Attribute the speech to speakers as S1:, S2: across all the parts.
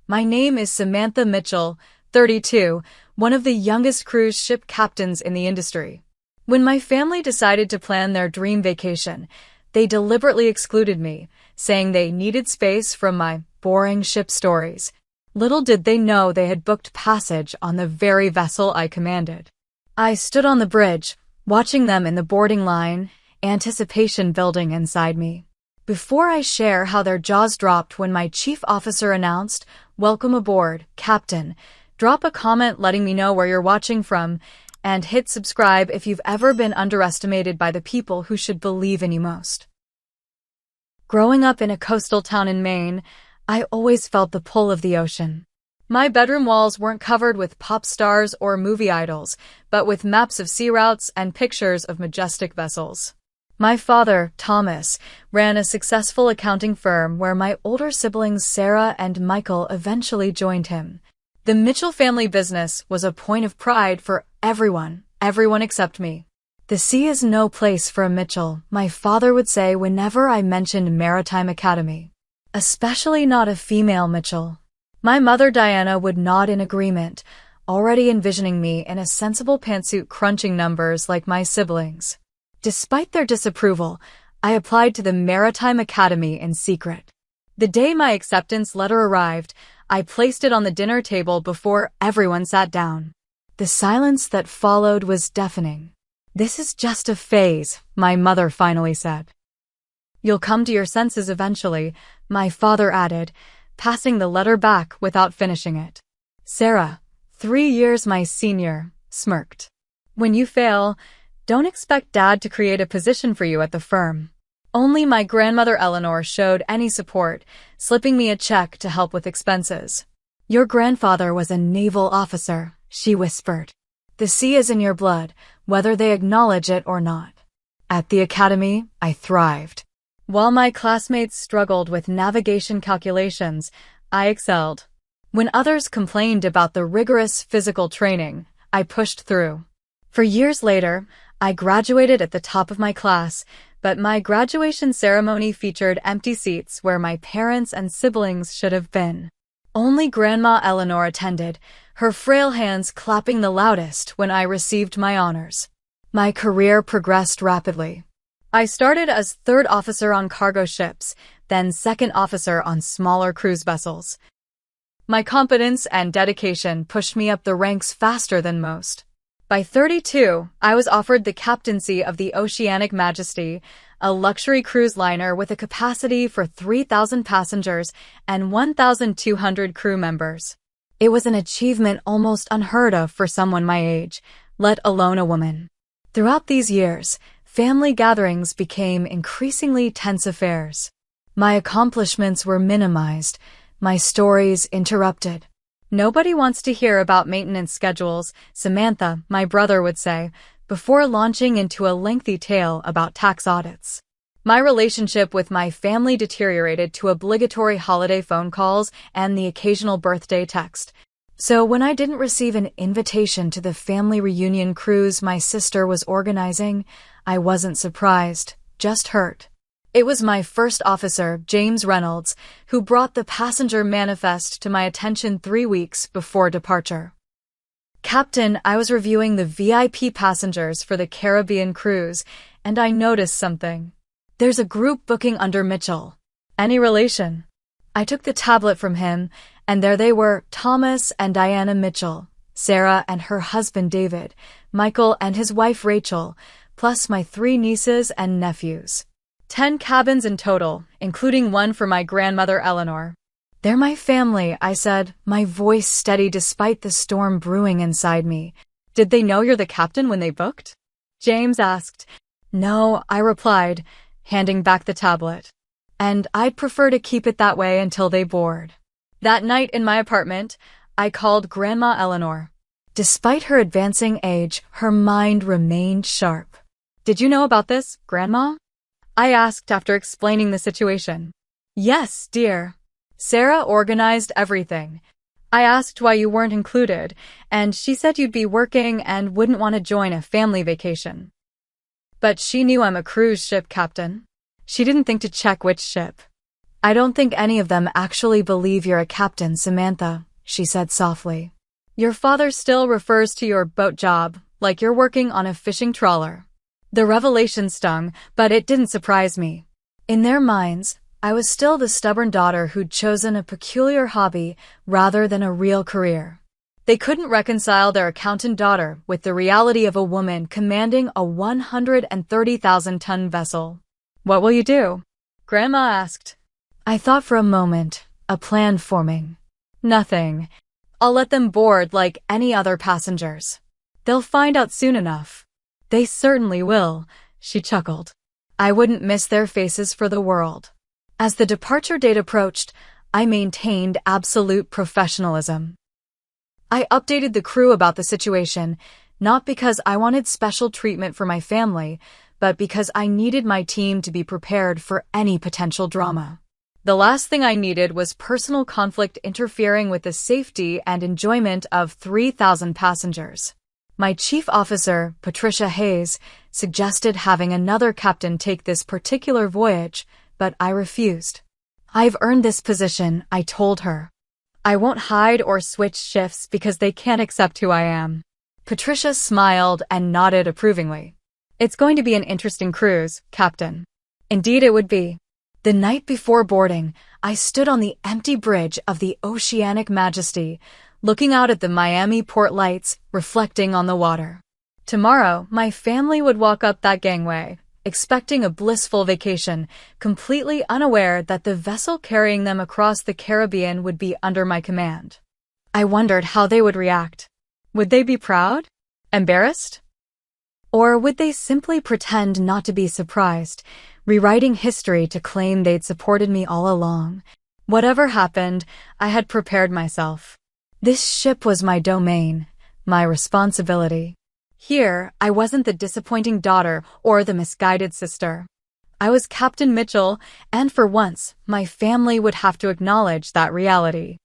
S1: My name is Samantha Mitchell, 32, one of the youngest cruise ship captains in the industry. When my family decided to plan their dream vacation, they deliberately excluded me, saying they needed space from my boring ship stories. Little did they know they had booked passage on the very vessel I commanded. I stood on the bridge, watching them in the boarding line, anticipation building inside me. Before I share how their jaws dropped when my chief officer announced, "Welcome aboard, Captain," drop a comment letting me know where you're watching from, and hit subscribe if you've ever been underestimated by the people who should believe in you most. Growing up in a coastal town in Maine, I always felt the pull of the ocean. My bedroom walls weren't covered with pop stars or movie idols, but with maps of sea routes and pictures of majestic vessels. My father, Thomas, ran a successful accounting firm where my older siblings Sarah and Michael eventually joined him. The Mitchell family business was a point of pride for everyone except me. "The sea is no place for a Mitchell," my father would say whenever I mentioned Maritime Academy. "Especially not a female Mitchell." My mother Diana would nod in agreement, already envisioning me in a sensible pantsuit crunching numbers like my siblings. Despite their disapproval, I applied to the Maritime Academy in secret. The day my acceptance letter arrived, I placed it on the dinner table before everyone sat down. The silence that followed was deafening. "This is just a phase," my mother finally said. "You'll come to your senses eventually," my father added, passing the letter back without finishing it. Sarah, 3 years my senior, smirked. "When you fail, don't expect Dad to create a position for you at the firm." Only my grandmother Eleanor showed any support, slipping me a check to help with expenses. "Your grandfather was a naval officer," she whispered. "The sea is in your blood, whether they acknowledge it or not." At the academy, I thrived. While my classmates struggled with navigation calculations, I excelled. When others complained about the rigorous physical training, I pushed through. For years later, I graduated at the top of my class, but my graduation ceremony featured empty seats where my parents and siblings should have been. Only Grandma Eleanor attended, her frail hands clapping the loudest when I received my honors. My career progressed rapidly. I started as third officer on cargo ships, then second officer on smaller cruise vessels. My competence and dedication pushed me up the ranks faster than most. By 32, I was offered the captaincy of the Oceanic Majesty, a luxury cruise liner with a capacity for 3,000 passengers and 1,200 crew members. It was an achievement almost unheard of for someone my age, let alone a woman. Throughout these years, family gatherings became increasingly tense affairs. My accomplishments were minimized, my stories interrupted. "Nobody wants to hear about maintenance schedules," Samantha, my brother, would say, before launching into a lengthy tale about tax audits. My relationship with my family deteriorated to obligatory holiday phone calls and the occasional birthday text. So when I didn't receive an invitation to the family reunion cruise my sister was organizing, I wasn't surprised, just hurt. It was my first officer, James Reynolds, who brought the passenger manifest to my attention 3 weeks before departure. "Captain, I was reviewing the VIP passengers for the Caribbean cruise, and I noticed something. There's a group booking under Mitchell. Any relation?" I took the tablet from him, and there they were, Thomas and Diana Mitchell, Sarah and her husband David, Michael and his wife Rachel, plus my 3 nieces and nephews. 10 cabins in total, including one for my grandmother Eleanor. "They're my family," I said, my voice steady despite the storm brewing inside me. "Did they know you're the captain when they booked?" James asked. "No," I replied, handing back the tablet. "And I'd prefer to keep it that way until they board." That night in my apartment, I called Grandma Eleanor. Despite her advancing age, her mind remained sharp. "Did you know about this, Grandma?" I asked after explaining the situation. "Yes, dear. Sarah organized everything. I asked why you weren't included, and she said you'd be working and wouldn't want to join a family vacation. But she knew I'm a cruise ship captain. She didn't think to check which ship." I don't think any of them actually believe you're a captain, Samantha, she said softly. Your father still refers to your boat job like you're working on a fishing trawler. The revelation stung, but it didn't surprise me. In their minds, I was still the stubborn daughter who'd chosen a peculiar hobby rather than a real career. They couldn't reconcile their accountant daughter with the reality of a woman commanding a 130,000-ton vessel. What will you do? Grandma asked. I thought for a moment, a plan forming. Nothing. I'll let them board like any other passengers. They'll find out soon enough. They certainly will, she chuckled. I wouldn't miss their faces for the world. As the departure date approached, I maintained absolute professionalism. I updated the crew about the situation, not because I wanted special treatment for my family, but because I needed my team to be prepared for any potential drama. The last thing I needed was personal conflict interfering with the safety and enjoyment of 3,000 passengers. My chief officer, Patricia Hayes, suggested having another captain take this particular voyage, but I refused. I've earned this position, I told her. I won't hide or switch shifts because they can't accept who I am. Patricia smiled and nodded approvingly. It's going to be an interesting cruise, Captain. Indeed it would be. The night before boarding, I stood on the empty bridge of the Oceanic Majesty, looking out at the Miami port lights, reflecting on the water. Tomorrow, my family would walk up that gangway, expecting a blissful vacation, completely unaware that the vessel carrying them across the Caribbean would be under my command. I wondered how they would react. Would they be proud? Embarrassed? Or would they simply pretend not to be surprised, rewriting history to claim they'd supported me all along? Whatever happened, I had prepared myself. This ship was my domain, my responsibility. Here, I wasn't the disappointing daughter or the misguided sister. I was Captain Mitchell, and for once, my family would have to acknowledge that reality.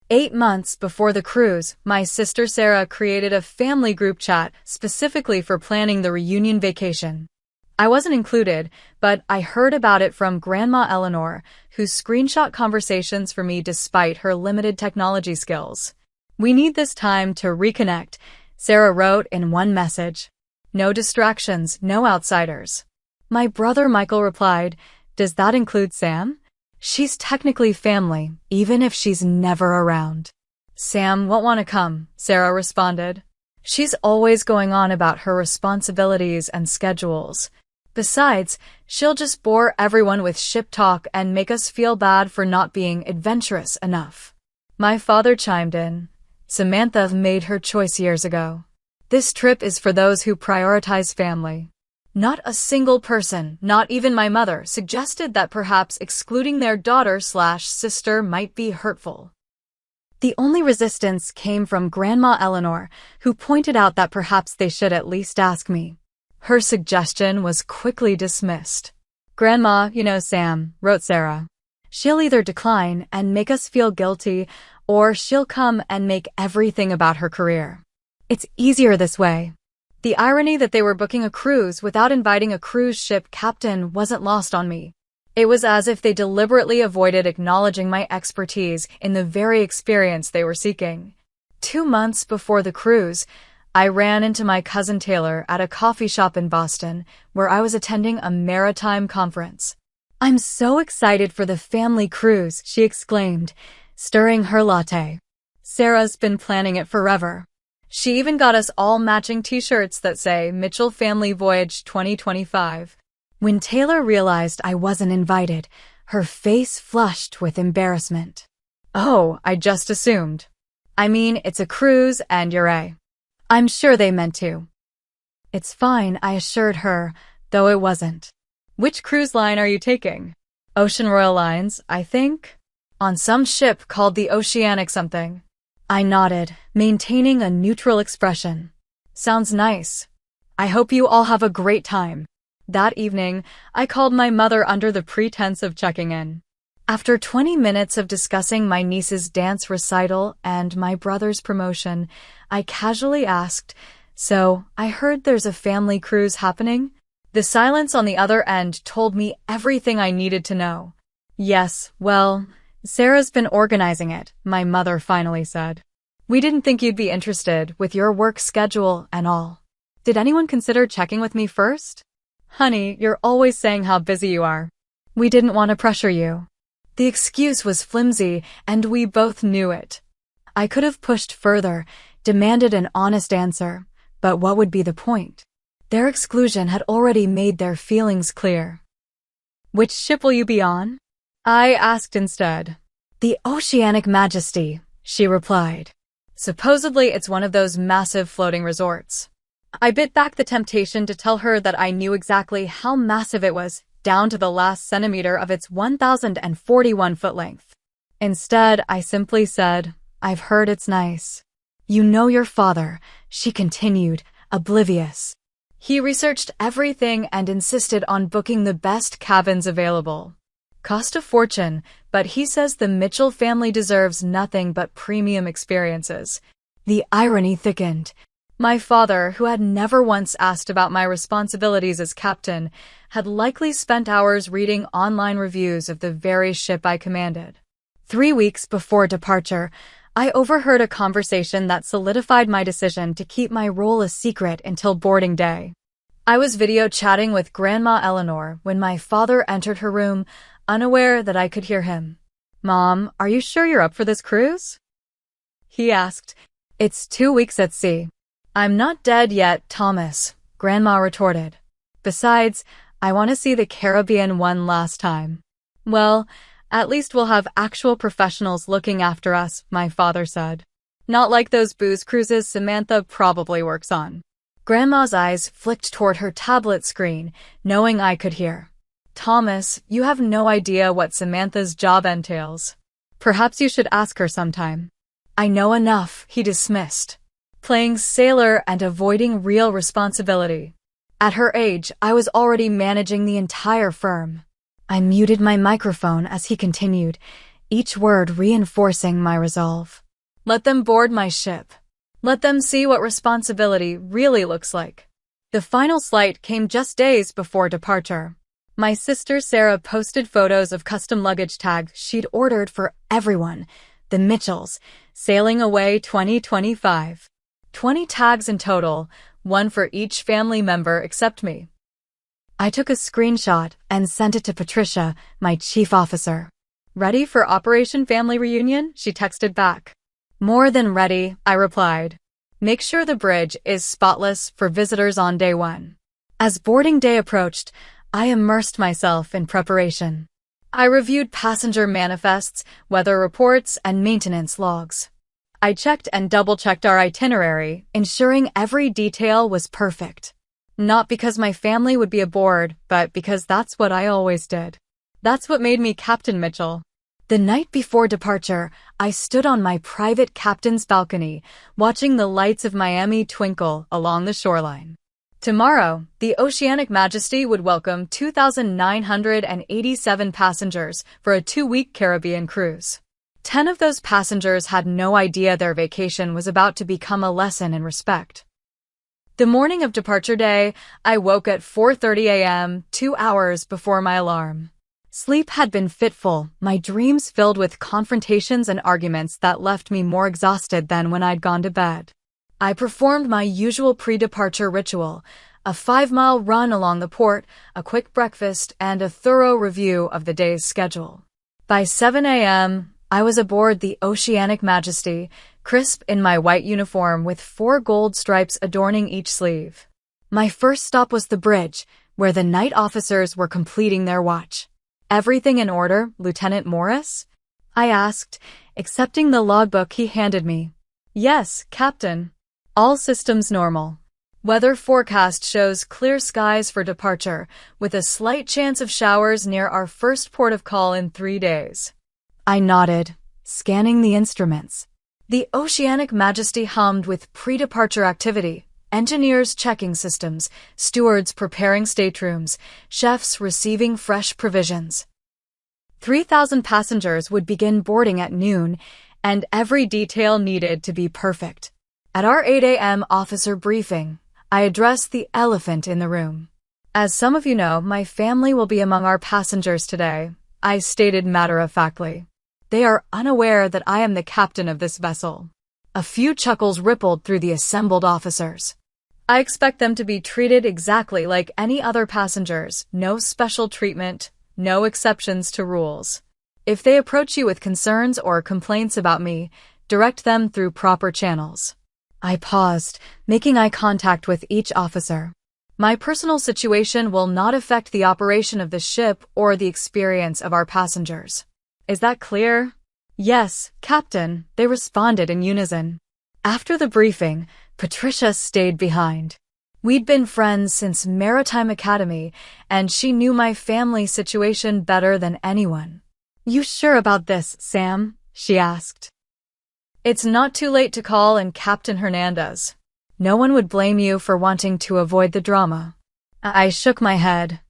S1: 8 months before the cruise, my sister Sarah created a family group chat specifically for planning the reunion vacation. I wasn't included, but I heard about it from Grandma Eleanor, who screenshot conversations for me despite her limited technology skills. We need this time to reconnect, Sarah wrote in one message. No distractions, no outsiders. My brother Michael replied, Does that include Sam? She's technically family, even if she's never around. Sam won't want to come, Sarah responded. She's always going on about her responsibilities and schedules. Besides, she'll just bore everyone with ship talk and make us feel bad for not being adventurous enough. My father chimed in. Samantha made her choice years ago. This trip is for those who prioritize family. Not a single person, not even my mother, suggested that perhaps excluding their daughter/sister might be hurtful. The only resistance came from Grandma Eleanor, who pointed out that perhaps they should at least ask me. Her suggestion was quickly dismissed. Grandma, you know Sam, wrote Sarah. She'll either decline and make us feel guilty, or she'll come and make everything about her career. It's easier this way. The irony that they were booking a cruise without inviting a cruise ship captain wasn't lost on me. It was as if they deliberately avoided acknowledging my expertise in the very experience they were seeking. 2 months before the cruise, I ran into my cousin Taylor at a coffee shop in Boston, where I was attending a maritime conference. I'm so excited for the family cruise, she exclaimed, stirring her latte. Sarah's been planning it forever. She even got us all matching t-shirts that say Mitchell Family Voyage 2025. When Taylor realized I wasn't invited, her face flushed with embarrassment. Oh, I just assumed. I mean, it's a cruise and I'm sure they meant to. It's fine, I assured her, though it wasn't. Which cruise line are you taking? Ocean Royal Lines, I think? On some ship called the Oceanic something. I nodded, maintaining a neutral expression. Sounds nice. I hope you all have a great time. That evening, I called my mother under the pretense of checking in. After 20 minutes of discussing my niece's dance recital and my brother's promotion, I casually asked, So, I heard there's a family cruise happening? The silence on the other end told me everything I needed to know. Yes, well, Sarah's been organizing it, my mother finally said. We didn't think you'd be interested with your work schedule and all. Did anyone consider checking with me first? Honey, you're always saying how busy you are. We didn't want to pressure you. The excuse was flimsy, and we both knew it. I could have pushed further, demanded an honest answer, but what would be the point? Their exclusion had already made their feelings clear. Which ship will you be on? I asked instead. The Oceanic Majesty, she replied. Supposedly it's one of those massive floating resorts. I bit back the temptation to tell her that I knew exactly how massive it was, down to the last centimeter of its 1,041-foot length. Instead, I simply said, I've heard it's nice. You know your father, she continued, oblivious. He researched everything and insisted on booking the best cabins available. Cost a fortune, but he says the Mitchell family deserves nothing but premium experiences. The irony thickened. My father, who had never once asked about my responsibilities as captain, had likely spent hours reading online reviews of the very ship I commanded. 3 weeks before departure, I overheard a conversation that solidified my decision to keep my role a secret until boarding day. I was video chatting with Grandma Eleanor when my father entered her room, unaware that I could hear him. Mom, are you sure you're up for this cruise? He asked. It's 2 weeks at sea. I'm not dead yet, Thomas, Grandma retorted. Besides, I want to see the Caribbean one last time. Well, at least we'll have actual professionals looking after us, my father said. Not like those booze cruises Samantha probably works on. Grandma's eyes flicked toward her tablet screen, knowing I could hear. Thomas, you have no idea what Samantha's job entails. Perhaps you should ask her sometime. I know enough, he dismissed. Playing sailor and avoiding real responsibility. At her age, I was already managing the entire firm. I muted my microphone as he continued, each word reinforcing my resolve. Let them board my ship. Let them see what responsibility really looks like. The final flight came just days before departure. My sister Sarah posted photos of custom luggage tags she'd ordered for everyone, the Mitchells, sailing away 2025. 20 tags in total, one for each family member except me. I took a screenshot and sent it to Patricia, my chief officer. Ready for Operation Family Reunion? She texted back. More than ready, I replied. Make sure the bridge is spotless for visitors on day 1. As boarding day approached, I immersed myself in preparation. I reviewed passenger manifests, weather reports, and maintenance logs. I checked and double-checked our itinerary, ensuring every detail was perfect. Not because my family would be aboard, but because that's what I always did. That's what made me Captain Mitchell. The night before departure, I stood on my private captain's balcony, watching the lights of Miami twinkle along the shoreline. Tomorrow, the Oceanic Majesty would welcome 2,987 passengers for a 2-week Caribbean cruise. 10 of those passengers had no idea their vacation was about to become a lesson in respect. The morning of departure day, I woke at 4:30 a.m., 2 hours before my alarm. Sleep had been fitful, my dreams filled with confrontations and arguments that left me more exhausted than when I'd gone to bed. I performed my usual pre-departure ritual, a 5-mile run along the port, a quick breakfast, and a thorough review of the day's schedule. By 7 a.m., I was aboard the Oceanic Majesty, crisp in my white uniform with 4 gold stripes adorning each sleeve. My first stop was the bridge, where the night officers were completing their watch. Everything in order, Lieutenant Morris? I asked, accepting the logbook he handed me. Yes, Captain. All systems normal. Weather forecast shows clear skies for departure, with a slight chance of showers near our first port of call in 3 days. I nodded, scanning the instruments. The Oceanic Majesty hummed with pre-departure activity, engineers checking systems, stewards preparing staterooms, chefs receiving fresh provisions. 3,000 passengers would begin boarding at noon, and every detail needed to be perfect. At our 8 a.m. officer briefing, I addressed the elephant in the room. As some of you know, my family will be among our passengers today. I stated matter-of-factly. They are unaware that I am the captain of this vessel. A few chuckles rippled through the assembled officers. I expect them to be treated exactly like any other passengers, no special treatment, no exceptions to rules. If they approach you with concerns or complaints about me, direct them through proper channels. I paused, making eye contact with each officer. My personal situation will not affect the operation of the ship or the experience of our passengers. Is that clear? Yes, Captain, they responded in unison. After the briefing, Patricia stayed behind. We'd been friends since Maritime Academy, and she knew my family situation better than anyone. You sure about this, Sam? She asked. It's not too late to call in Captain Hernandez. No one would blame you for wanting to avoid the drama. I shook my head.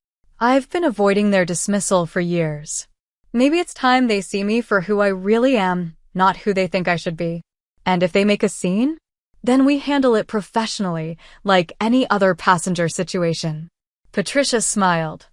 S1: I've been avoiding their dismissal for years. Maybe it's time they see me for who I really am, not who they think I should be. And if they make a scene, then we handle it professionally, like any other passenger situation. Patricia smiled.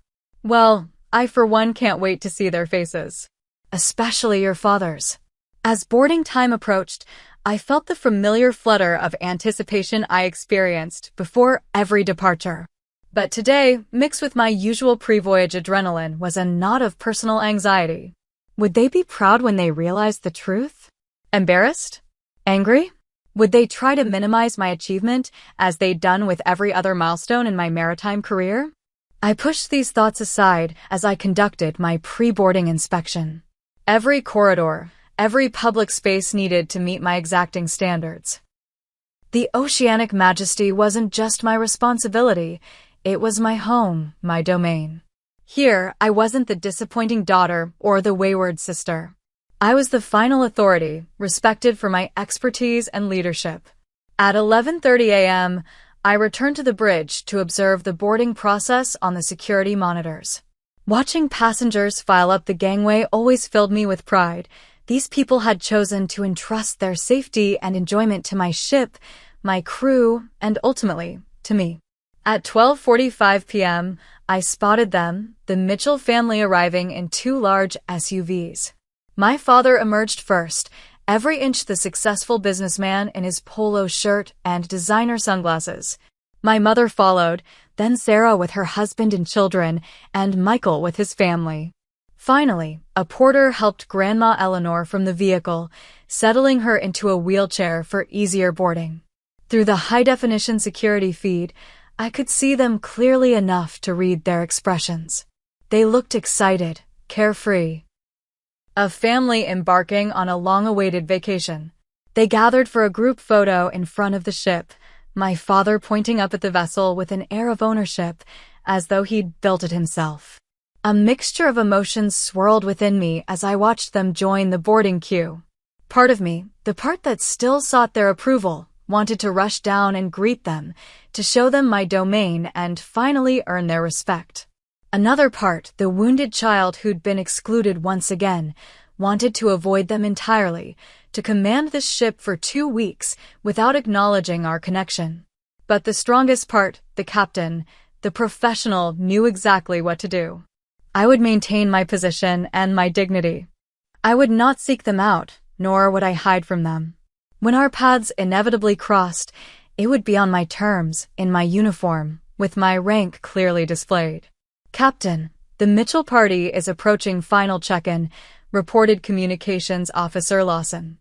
S1: Well, I for one can't wait to see their faces. Especially your father's. As boarding time approached, I felt the familiar flutter of anticipation I experienced before every departure. But today, mixed with my usual pre-voyage adrenaline, was a knot of personal anxiety. Would they be proud when they realized the truth? Embarrassed? Angry? Would they try to minimize my achievement, as they'd done with every other milestone in my maritime career? I pushed these thoughts aside as I conducted my pre-boarding inspection. Every corridor, every public space needed to meet my exacting standards. The Oceanic Majesty wasn't just my responsibility, it was my home, my domain. Here, I wasn't the disappointing daughter or the wayward sister. I was the final authority, respected for my expertise and leadership. At 11:30 a.m., I returned to the bridge to observe the boarding process on the security monitors. Watching passengers file up the gangway always filled me with pride. These people had chosen to entrust their safety and enjoyment to my ship, my crew, and ultimately, to me. At 12:45 p.m., I spotted them, the Mitchell family arriving in two large SUVs. My father emerged first, every inch the successful businessman in his polo shirt and designer sunglasses. My mother followed, then Sarah with her husband and children, and Michael with his family. Finally, a porter helped Grandma Eleanor from the vehicle, settling her into a wheelchair for easier boarding. Through the high-definition security feed, I could see them clearly enough to read their expressions. They looked excited, carefree. A family embarking on a long-awaited vacation. They gathered for a group photo in front of the ship, my father pointing up at the vessel with an air of ownership, as though he'd built it himself. A mixture of emotions swirled within me as I watched them join the boarding queue. Part of me, the part that still sought their approval, wanted to rush down and greet them, to show them my domain and finally earn their respect. Another part, the wounded child who'd been excluded once again, wanted to avoid them entirely, to command this ship for 2 weeks without acknowledging our connection. But the strongest part, the captain, the professional, knew exactly what to do. I would maintain my position and my dignity. I would not seek them out, nor would I hide from them. When our paths inevitably crossed, it would be on my terms, in my uniform, with my rank clearly displayed. Captain, the Mitchell party is approaching final check-in, reported Communications Officer Lawson.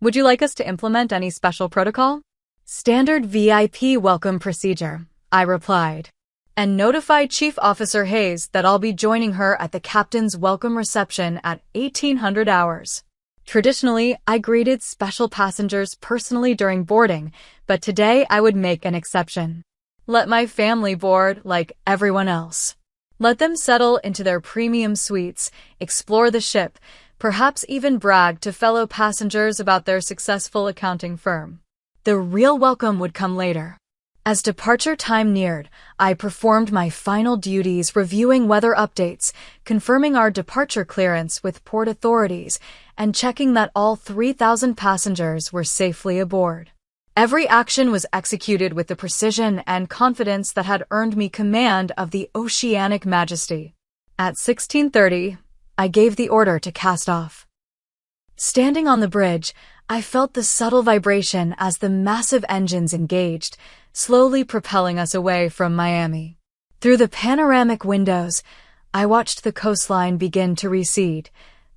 S1: Would you like us to implement any special protocol? Standard VIP welcome procedure, I replied. And notified Chief Officer Hayes that I'll be joining her at the captain's welcome reception at 1800 hours. Traditionally, I greeted special passengers personally during boarding, but today I would make an exception. Let my family board like everyone else. Let them settle into their premium suites, explore the ship, perhaps even brag to fellow passengers about their successful accounting firm. The real welcome would come later. As departure time neared, I performed my final duties reviewing weather updates, confirming our departure clearance with port authorities, and checking that all 3,000 passengers were safely aboard. Every action was executed with the precision and confidence that had earned me command of the Oceanic Majesty. At 16:30, I gave the order to cast off. Standing on the bridge, I felt the subtle vibration as the massive engines engaged, slowly propelling us away from Miami. Through the panoramic windows, I watched the coastline begin to recede,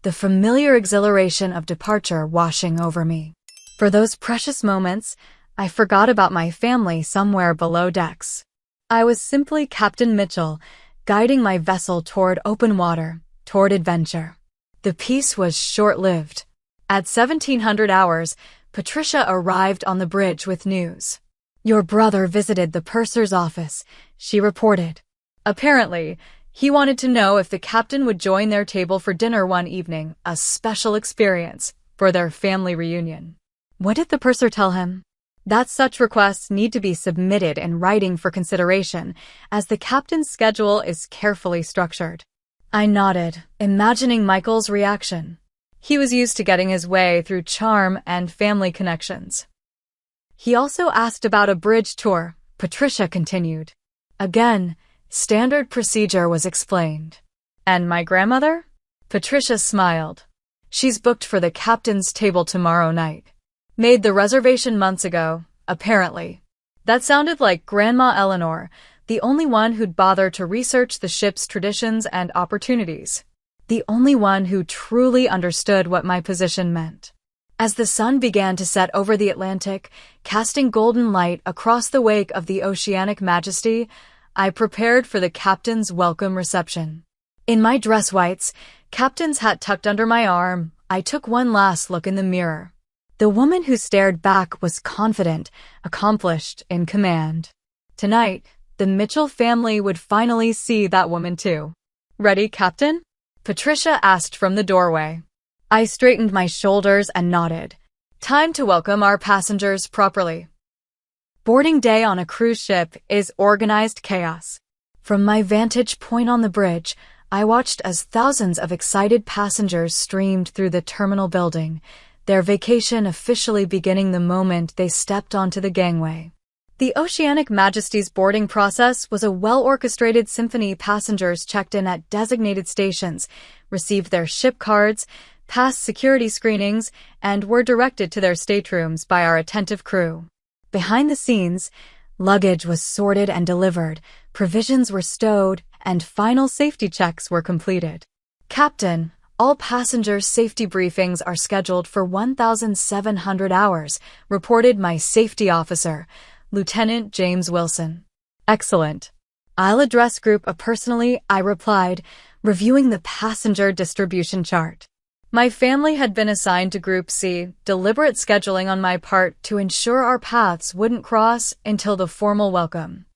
S1: the familiar exhilaration of departure washing over me. For those precious moments, I forgot about my family somewhere below decks. I was simply Captain Mitchell, guiding my vessel toward open water, toward adventure. The peace was short-lived. At 1700 hours, Patricia arrived on the bridge with news. "Your brother visited the purser's office," she reported. Apparently, he wanted to know if the captain would join their table for dinner one evening, a special experience for their family reunion. What did the purser tell him? That such requests need to be submitted in writing for consideration, as the captain's schedule is carefully structured. I nodded, imagining Michael's reaction. He was used to getting his way through charm and family connections. He also asked about a bridge tour, Patricia continued. Again, standard procedure was explained. And my grandmother? Patricia smiled. She's booked for the captain's table tomorrow night. Made the reservation months ago, apparently. That sounded like Grandma Eleanor, the only one who'd bother to research the ship's traditions and opportunities. The only one who truly understood what my position meant. As the sun began to set over the Atlantic, casting golden light across the wake of the Oceanic Majesty, I prepared for the captain's welcome reception. In my dress whites, captain's hat tucked under my arm, I took one last look in the mirror. The woman who stared back was confident, accomplished, in command. Tonight, the Mitchell family would finally see that woman too. "Ready, Captain?" Patricia asked from the doorway. I straightened my shoulders and nodded. Time to welcome our passengers properly. Boarding day on a cruise ship is organized chaos. From my vantage point on the bridge, I watched as thousands of excited passengers streamed through the terminal building, their vacation officially beginning the moment they stepped onto the gangway. The Oceanic Majesty's boarding process was a well-orchestrated symphony. Passengers checked in at designated stations, received their ship cards, passed security screenings, and were directed to their staterooms by our attentive crew. Behind the scenes, luggage was sorted and delivered, provisions were stowed, and final safety checks were completed. "Captain, all passengers' safety briefings are scheduled for 1,700 hours, reported my safety officer, Lieutenant James Wilson. "Excellent. I'll address Group A personally," I replied, reviewing the passenger distribution chart. My family had been assigned to Group C, deliberate scheduling on my part to ensure our paths wouldn't cross until the formal welcome.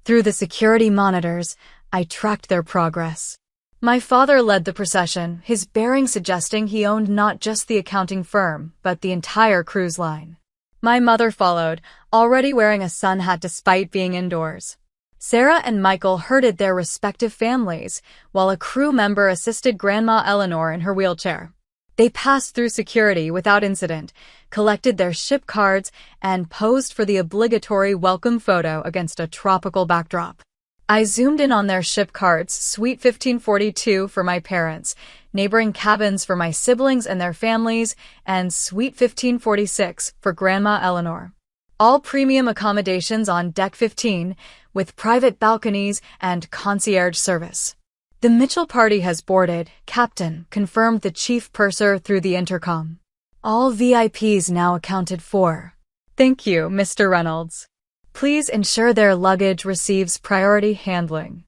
S1: Through the security monitors, I tracked their progress. My father led the procession, his bearing suggesting he owned not just the accounting firm, but the entire cruise line. My mother followed, already wearing a sun hat despite being indoors. Sarah and Michael herded their respective families, while a crew member assisted Grandma Eleanor in her wheelchair. They passed through security without incident, collected their ship cards, and posed for the obligatory welcome photo against a tropical backdrop. I zoomed in on their ship cards, Suite 1542 for my parents, neighboring cabins for my siblings and their families, and Suite 1546 for Grandma Eleanor. All premium accommodations on Deck 15, with private balconies and concierge service. "The Mitchell party has boarded, Captain," confirmed the chief purser through the intercom. "All VIPs now accounted for." "Thank you, Mr. Reynolds. Please ensure their luggage receives priority handling."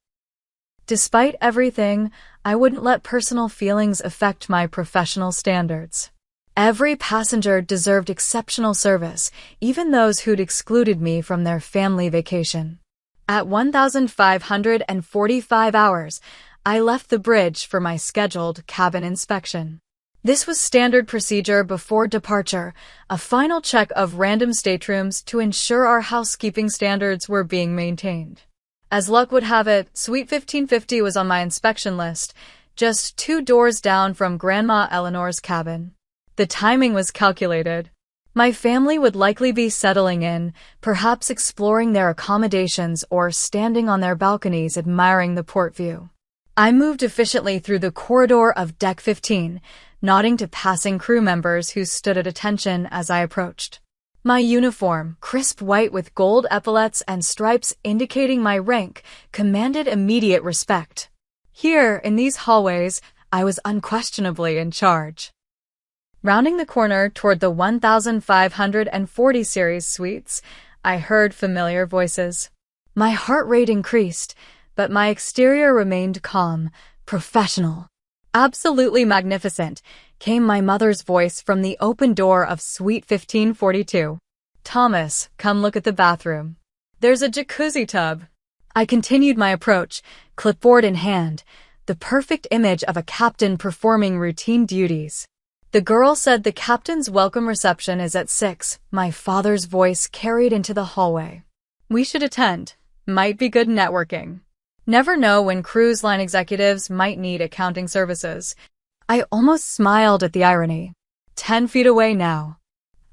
S1: Despite everything, I wouldn't let personal feelings affect my professional standards. Every passenger deserved exceptional service, even those who'd excluded me from their family vacation. At 1,545 hours, I left the bridge for my scheduled cabin inspection. This was standard procedure before departure, a final check of random staterooms to ensure our housekeeping standards were being maintained. As luck would have it, Suite 1550 was on my inspection list, just 2 doors down from Grandma Eleanor's cabin. The timing was calculated. My family would likely be settling in, perhaps exploring their accommodations or standing on their balconies admiring the port view. I moved efficiently through the corridor of Deck 15, nodding to passing crew members who stood at attention as I approached. My uniform, crisp white with gold epaulets and stripes indicating my rank, commanded immediate respect. Here, in these hallways, I was unquestionably in charge. Rounding the corner toward the 1540 series suites, I heard familiar voices. My heart rate increased, but my exterior remained calm, professional. Absolutely magnificent, came my mother's voice from the open door of Suite 1542. Thomas, come look at the bathroom. There's a jacuzzi tub. I continued my approach, clipboard in hand, the perfect image of a captain performing routine duties. The girl said the captain's welcome reception is at 6, my father's voice carried into the hallway. We should attend. Might be good networking. Never know when cruise line executives might need accounting services. I almost smiled at the irony. 10 feet away now.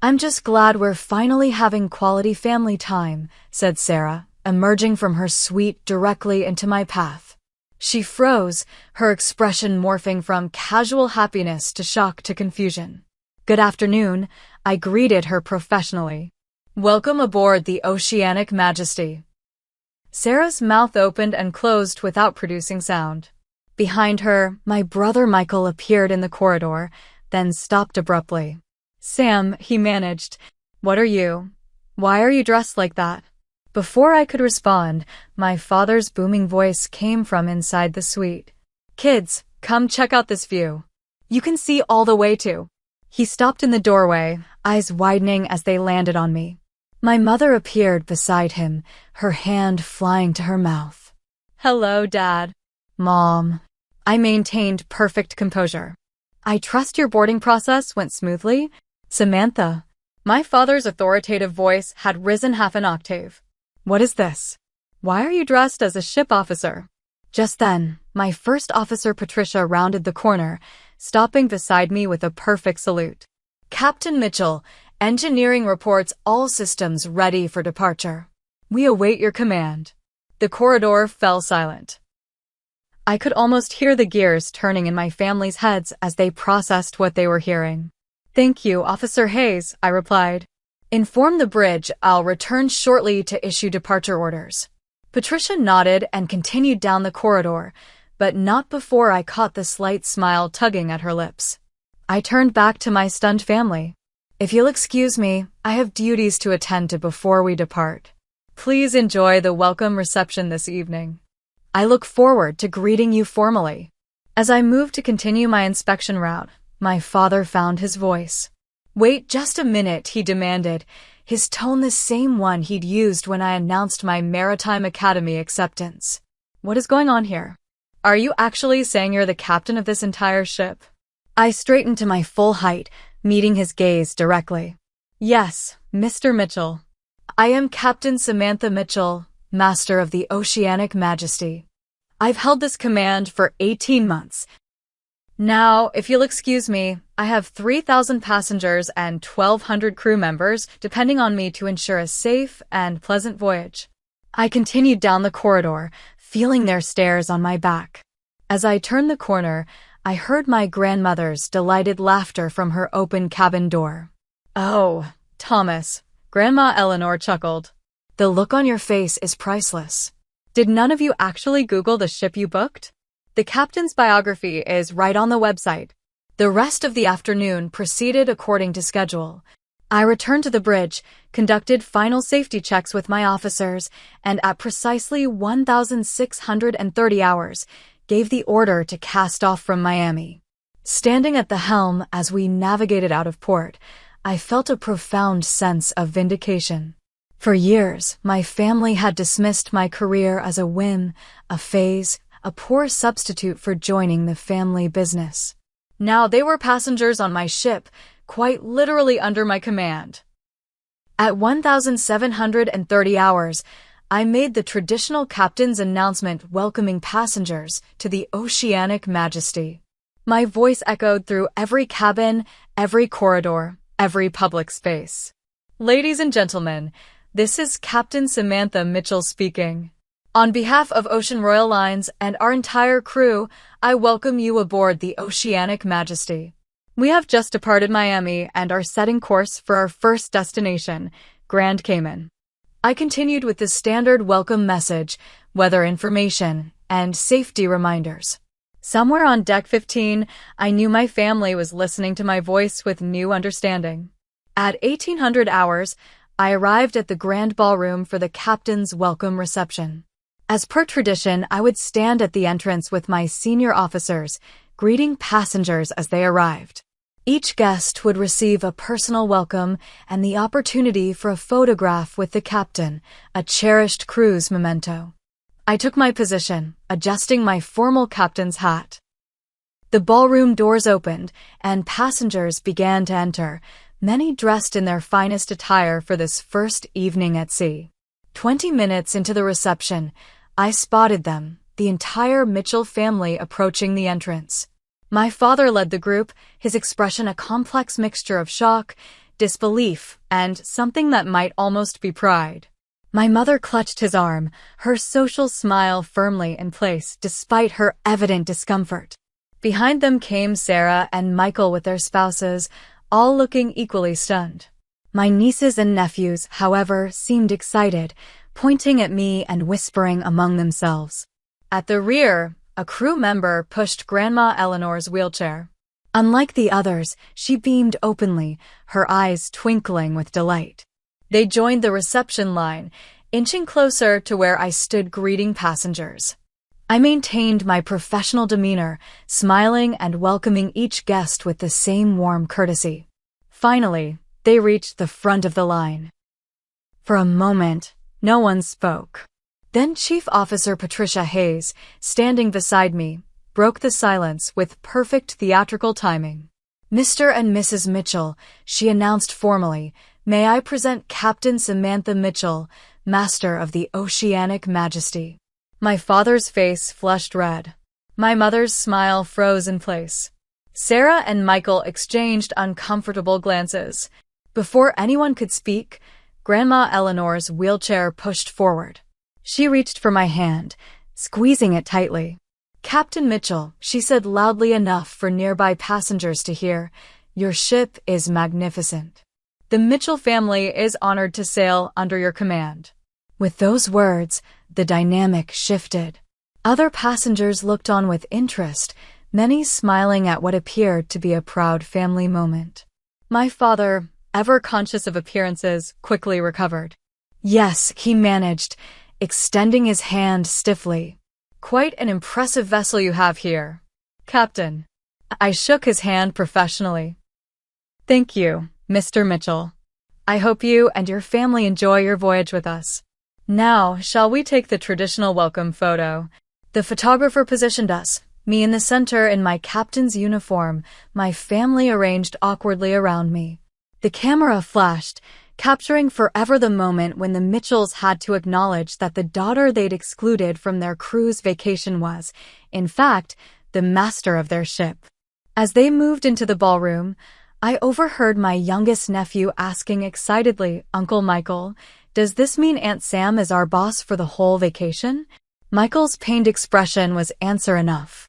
S1: I'm just glad we're finally having quality family time, said Sarah, emerging from her suite directly into my path. She froze, her expression morphing from casual happiness to shock to confusion. Good afternoon, I greeted her professionally. Welcome aboard the Oceanic Majesty. Sarah's mouth opened and closed without producing sound. Behind her, my brother Michael appeared in the corridor, then stopped abruptly. Sam, he managed. What are you? Why are you dressed like that? Before I could respond, my father's booming voice came from inside the suite. Kids, come check out this view. You can see all the way to. He stopped in the doorway, eyes widening as they landed on me. My mother appeared beside him, her hand flying to her mouth. Hello, Dad. Mom. I maintained perfect composure. I trust your boarding process went smoothly? Samantha. My father's authoritative voice had risen half an octave. What is this? Why are you dressed as a ship officer? Just then, my first officer Patricia rounded the corner, stopping beside me with a perfect salute. Captain Mitchell, engineering reports all systems ready for departure. We await your command. The corridor fell silent. I could almost hear the gears turning in my family's heads as they processed what they were hearing. Thank you, Officer Hayes, I replied. Inform the bridge I'll return shortly to issue departure orders. Patricia nodded and continued down the corridor, but not before I caught the slight smile tugging at her lips. I turned back to my stunned family. If you'll excuse me, I have duties to attend to before we depart. Please enjoy the welcome reception this evening. I look forward to greeting you formally. As I moved to continue my inspection route, my father found his voice. Wait just a minute, he demanded, his tone the same one he'd used when I announced my Maritime Academy acceptance. What is going on here? Are you actually saying you're the captain of this entire ship? I straightened to my full height, meeting his gaze directly. Yes, Mr. Mitchell. I am Captain Samantha Mitchell, Master of the Oceanic Majesty. I've held this command for 18 months. Now, if you'll excuse me, I have 3,000 passengers and 1,200 crew members depending on me to ensure a safe and pleasant voyage. I continued down the corridor, feeling their stares on my back. As I turned the corner, I heard my grandmother's delighted laughter from her open cabin door. Oh, Thomas, Grandma Eleanor chuckled. The look on your face is priceless. Did none of you actually Google the ship you booked? The captain's biography is right on the website. The rest of the afternoon proceeded according to schedule. I returned to the bridge, conducted final safety checks with my officers, and at precisely 1,630 hours, gave the order to cast off from Miami. Standing at the helm as we navigated out of port, I felt a profound sense of vindication. For years, my family had dismissed my career as a whim, a phase, a poor substitute for joining the family business. Now they were passengers on my ship, quite literally under my command. At 1,730 hours, I made the traditional captain's announcement welcoming passengers to the Oceanic Majesty. My voice echoed through every cabin, every corridor, every public space. Ladies and gentlemen, this is Captain Samantha Mitchell speaking. On behalf of Ocean Royal Lines and our entire crew, I welcome you aboard the Oceanic Majesty. We have just departed Miami and are setting course for our first destination, Grand Cayman. I continued with the standard welcome message, weather information, and safety reminders. Somewhere on Deck 15, I knew my family was listening to my voice with new understanding. At 1800 hours, I arrived at the Grand Ballroom for the captain's welcome reception. As per tradition, I would stand at the entrance with my senior officers, greeting passengers as they arrived. Each guest would receive a personal welcome and the opportunity for a photograph with the captain, a cherished cruise memento. I took my position, adjusting my formal captain's hat. The ballroom doors opened, and passengers began to enter, many dressed in their finest attire for this first evening at sea. 20 minutes into the reception, I spotted them, the entire Mitchell family approaching the entrance. My father led the group, his expression a complex mixture of shock, disbelief, and something that might almost be pride. My mother clutched his arm, her social smile firmly in place despite her evident discomfort. Behind them came Sarah and Michael with their spouses, all looking equally stunned. My nieces and nephews, however, seemed excited, pointing at me and whispering among themselves. At the rear, a crew member pushed Grandma Eleanor's wheelchair. Unlike the others, she beamed openly, her eyes twinkling with delight. They joined the reception line, inching closer to where I stood greeting passengers. I maintained my professional demeanor, smiling and welcoming each guest with the same warm courtesy. Finally, they reached the front of the line. For a moment, no one spoke. Then Chief Officer Patricia Hayes, standing beside me, broke the silence with perfect theatrical timing. "Mr. and Mrs. Mitchell," she announced formally, "may I present Captain Samantha Mitchell, Master of the Oceanic Majesty." My father's face flushed red. My mother's smile froze in place. Sarah and Michael exchanged uncomfortable glances. Before anyone could speak, Grandma Eleanor's wheelchair pushed forward. She reached for my hand, squeezing it tightly. "Captain Mitchell," she said loudly enough for nearby passengers to hear, "your ship is magnificent. The Mitchell family is honored to sail under your command." With those words, the dynamic shifted. Other passengers looked on with interest, many smiling at what appeared to be a proud family moment. My father, ever conscious of appearances, quickly recovered. "Yes," he managed, extending his hand stiffly. "Quite an impressive vessel you have here, Captain." I shook his hand professionally. "Thank you, Mr. Mitchell. I hope you and your family enjoy your voyage with us. Now, shall we take the traditional welcome photo?" The photographer positioned us, me in the center in my captain's uniform, my family arranged awkwardly around me. The camera flashed, capturing forever the moment when the Mitchells had to acknowledge that the daughter they'd excluded from their cruise vacation was, in fact, the master of their ship. As they moved into the ballroom, I overheard my youngest nephew asking excitedly, "Uncle Michael, does this mean Aunt Sam is our boss for the whole vacation?" Michael's pained expression was answer enough.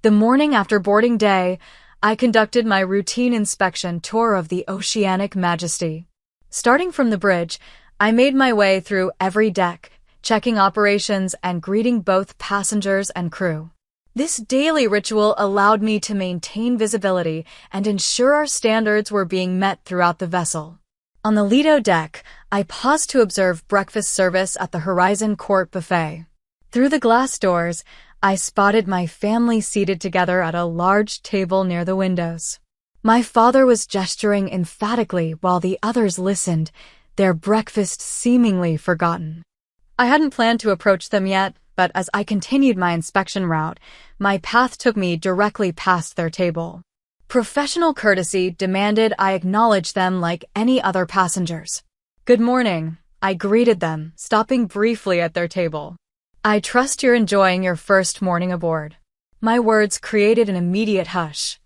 S1: The morning after boarding day, I conducted my routine inspection tour of the Oceanic Majesty. Starting from the bridge, I made my way through every deck, checking operations and greeting both passengers and crew. This daily ritual allowed me to maintain visibility and ensure our standards were being met throughout the vessel. On the Lido deck, I paused to observe breakfast service at the Horizon Court buffet. Through the glass doors, I spotted my family seated together at a large table near the windows. My father was gesturing emphatically while the others listened, their breakfast seemingly forgotten. I hadn't planned to approach them yet, but as I continued my inspection route, my path took me directly past their table. Professional courtesy demanded I acknowledge them like any other passengers. "Good morning," I greeted them, stopping briefly at their table. "I trust you're enjoying your first morning aboard." My words created an immediate hush.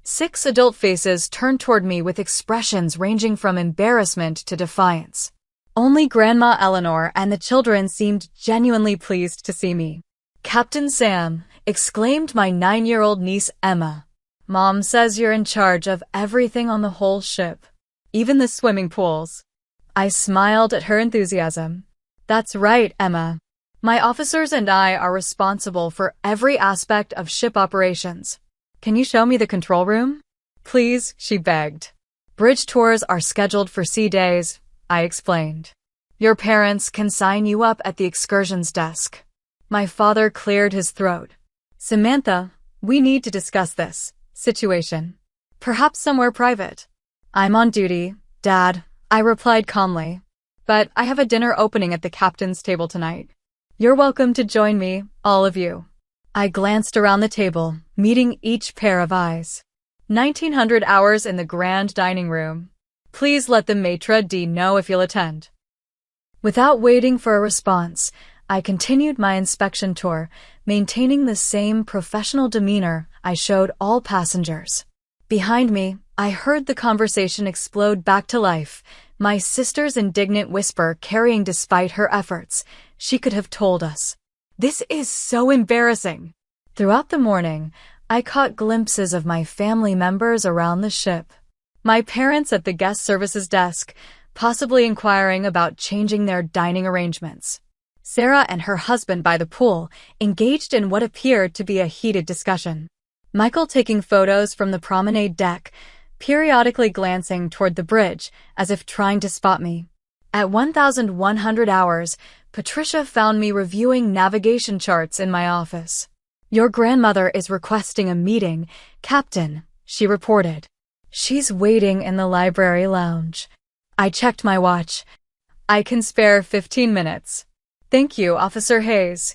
S1: 6 adult faces turned toward me with expressions ranging from embarrassment to defiance. Only Grandma Eleanor and the children seemed genuinely pleased to see me. "Captain Sam," exclaimed my 9-year-old niece Emma. "Mom says you're in charge of everything on the whole ship, even the swimming pools." I smiled at her enthusiasm. "That's right, Emma. My officers and I are responsible for every aspect of ship operations. Can you show me the control room?" "Please," she begged. "Bridge tours are scheduled for sea days," I explained. "Your parents can sign you up at the excursions desk." My father cleared his throat. "Samantha, we need to discuss this situation. Perhaps somewhere private." "I'm on duty, Dad," I replied calmly. "But I have a dinner opening at the captain's table tonight. You're welcome to join me, all of you." I glanced around the table, meeting each pair of eyes. 1900 hours in the grand dining room. Please let the maitre d' know if you'll attend. Without waiting for a response, I continued my inspection tour, maintaining the same professional demeanor I showed all passengers. Behind me, I heard the conversation explode back to life, my sister's indignant whisper carrying despite her efforts. "She could have told us. This is so embarrassing." Throughout the morning, I caught glimpses of my family members around the ship. My parents at the guest services desk, possibly inquiring about changing their dining arrangements. Sarah and her husband by the pool, engaged in what appeared to be a heated discussion. Michael taking photos from the promenade deck, periodically glancing toward the bridge as if trying to spot me. At 1100 hours, Patricia found me reviewing navigation charts in my office. "Your grandmother is requesting a meeting, Captain," she reported. "She's waiting in the library lounge." I checked my watch. "I can spare 15 minutes. "Thank you, Officer Hayes."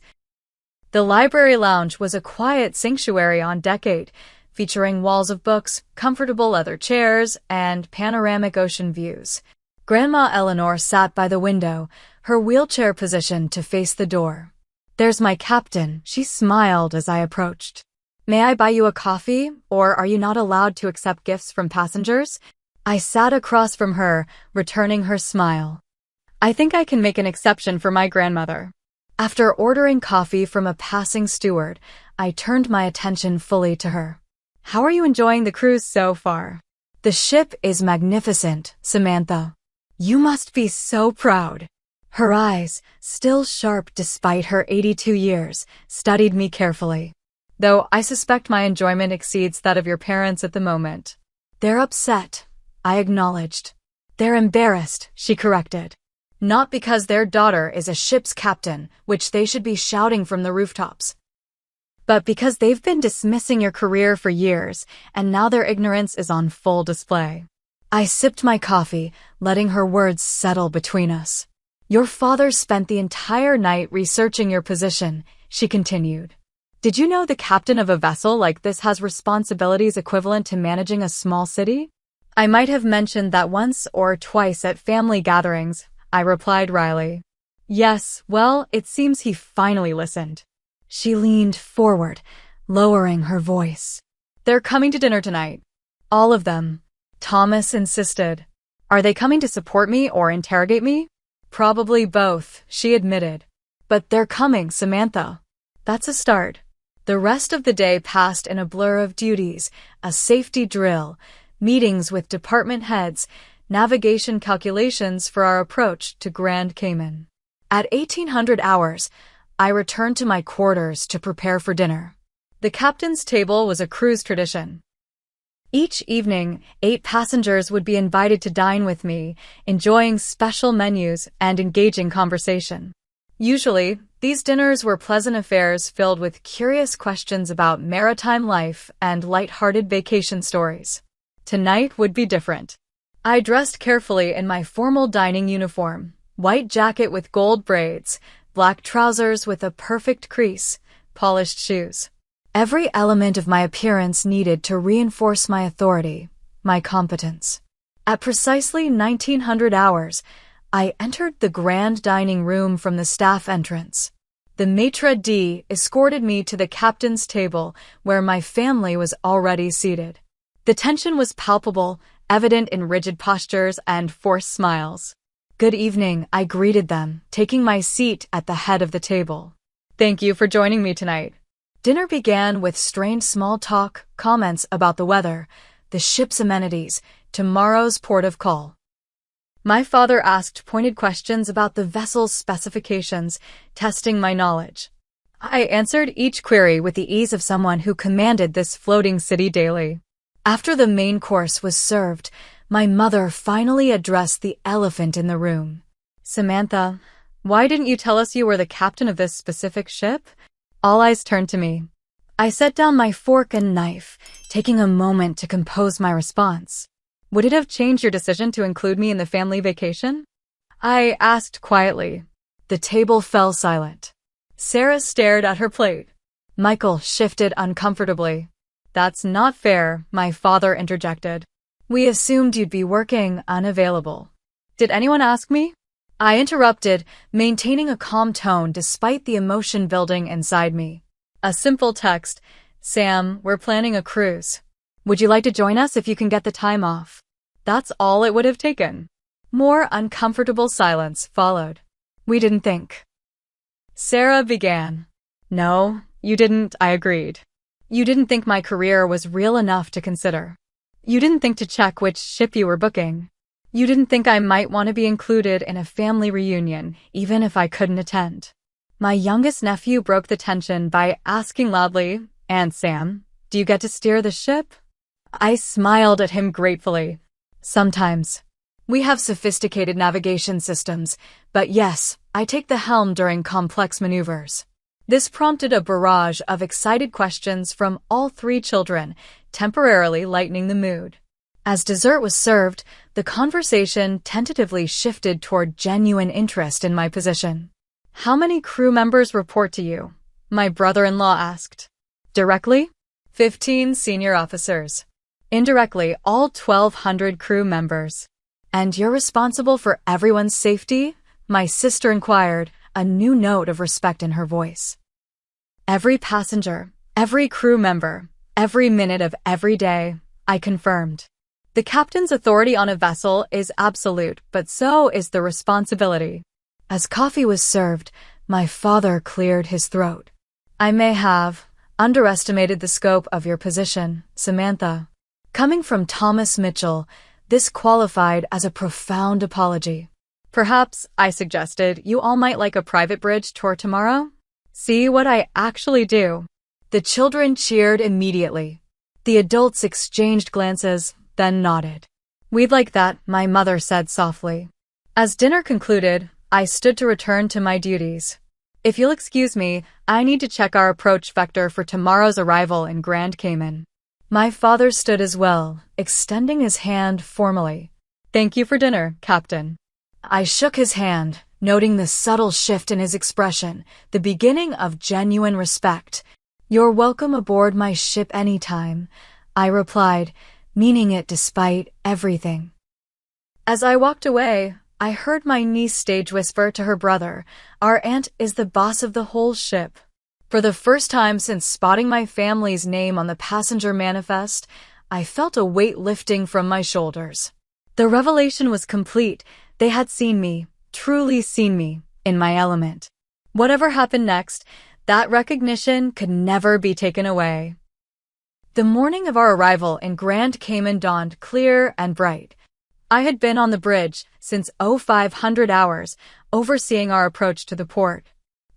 S1: The library lounge was a quiet sanctuary on deck 8, featuring walls of books, comfortable leather chairs, and panoramic ocean views. Grandma Eleanor sat by the window, her wheelchair positioned to face the door. "There's my captain," she smiled as I approached. "May I buy you a coffee, or are you not allowed to accept gifts from passengers?" I sat across from her, returning her smile. "I think I can make an exception for my grandmother." After ordering coffee from a passing steward, I turned my attention fully to her. "How are you enjoying the cruise so far?" "The ship is magnificent, Samantha. You must be so proud." Her eyes, still sharp despite her 82 years, studied me carefully. "Though I suspect my enjoyment exceeds that of your parents at the moment." "They're upset," I acknowledged. "They're embarrassed," she corrected. "Not because their daughter is a ship's captain, which they should be shouting from the rooftops, but because they've been dismissing your career for years, and now their ignorance is on full display." I sipped my coffee, letting her words settle between us. "Your father spent the entire night researching your position," she continued. "Did you know the captain of a vessel like this has responsibilities equivalent to managing a small city?" "I might have mentioned that once or twice at family gatherings," I replied wryly. "Yes, well, it seems he finally listened." She leaned forward, lowering her voice. "They're coming to dinner tonight. All of them," Thomas insisted. "Are they coming to support me or interrogate me?" "Probably both," she admitted. "But they're coming, Samantha." That's a start. The rest of the day passed in a blur of duties, a safety drill, meetings with department heads, navigation calculations for our approach to Grand Cayman. At 1800 hours, I returned to my quarters to prepare for dinner. The captain's table was a cruise tradition. Each evening, 8 passengers would be invited to dine with me, enjoying special menus and engaging conversation. Usually, these dinners were pleasant affairs filled with curious questions about maritime life and light-hearted vacation stories. Tonight would be different. I dressed carefully in my formal dining uniform, white jacket with gold braids, black trousers with a perfect crease, polished shoes. Every element of my appearance needed to reinforce my authority, my competence. At precisely 1900 hours, I entered the grand dining room from the staff entrance. The maitre d' escorted me to the captain's table, where my family was already seated. The tension was palpable, evident in rigid postures and forced smiles. Good evening, I greeted them, taking my seat at the head of the table. Thank you for joining me tonight. Dinner began with strained small talk, comments about the weather, the ship's amenities, tomorrow's port of call. My father asked pointed questions about the vessel's specifications, testing my knowledge. I answered each query with the ease of someone who commanded this floating city daily. After the main course was served, my mother finally addressed the elephant in the room. Samantha, why didn't you tell us you were the captain of this specific ship? All eyes turned to me. I set down my fork and knife, taking a moment to compose my response. Would it have changed your decision to include me in the family vacation? I asked quietly. The table fell silent. Sarah stared at her plate. Michael shifted uncomfortably. That's not fair, my father interjected. We assumed you'd be working unavailable. Did anyone ask me? I interrupted, maintaining a calm tone despite the emotion building inside me. A simple text, Sam, we're planning a cruise. Would you like to join us if you can get the time off? That's all it would have taken. More uncomfortable silence followed. We didn't think. Sarah began. No, you didn't, I agreed. You didn't think my career was real enough to consider. You didn't think to check which ship you were booking. You didn't think I might want to be included in a family reunion, even if I couldn't attend. My youngest nephew broke the tension by asking loudly, "And Sam, do you get to steer the ship?" I smiled at him gratefully. Sometimes. We have sophisticated navigation systems, but yes, I take the helm during complex maneuvers. This prompted a barrage of excited questions from all three children, temporarily lightening the mood. As dessert was served, the conversation tentatively shifted toward genuine interest in my position. How many crew members report to you? My brother-in-law asked. Directly? 15 senior officers. Indirectly, all 1,200 crew members. And you're responsible for everyone's safety? My sister inquired, a new note of respect in her voice. Every passenger, every crew member, every minute of every day, I confirmed. The captain's authority on a vessel is absolute, but so is the responsibility. As coffee was served, my father cleared his throat. I may have underestimated the scope of your position, Samantha. Coming from Thomas Mitchell, this qualified as a profound apology. Perhaps, I suggested, you all might like a private bridge tour tomorrow? See what I actually do. The children cheered immediately. The adults exchanged glances, then nodded. We'd like that, my mother said softly. As dinner concluded, I stood to return to my duties. If you'll excuse me, I need to check our approach vector for tomorrow's arrival in Grand Cayman. My father stood as well, extending his hand formally. Thank you for dinner, Captain. I shook his hand, noting the subtle shift in his expression, the beginning of genuine respect. You're welcome aboard my ship anytime, I replied, meaning it despite everything. As I walked away, I heard my niece stage whisper to her brother, our aunt is the boss of the whole ship. For the first time since spotting my family's name on the passenger manifest, I felt a weight lifting from my shoulders. The revelation was complete. They had seen me, truly seen me, in my element. Whatever happened next, that recognition could never be taken away. The morning of our arrival in Grand Cayman dawned clear and bright. I had been on the bridge since 0500 hours, overseeing our approach to the port.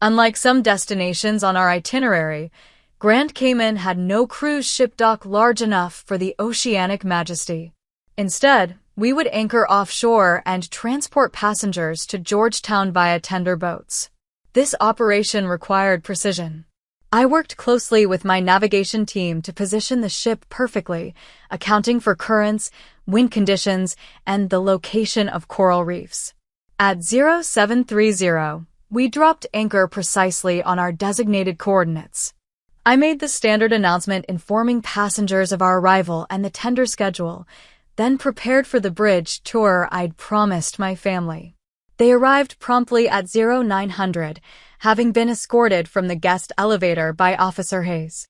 S1: Unlike some destinations on our itinerary, Grand Cayman had no cruise ship dock large enough for the oceanic majesty. Instead, we would anchor offshore and transport passengers to Georgetown via tender boats. This operation required precision. I worked closely with my navigation team to position the ship perfectly, accounting for currents, wind conditions, and the location of coral reefs. At 0730, we dropped anchor precisely on our designated coordinates. I made the standard announcement informing passengers of our arrival and the tender schedule, then prepared for the bridge tour I'd promised my family. They arrived promptly at 0900, having been escorted from the guest elevator by Officer Hayes.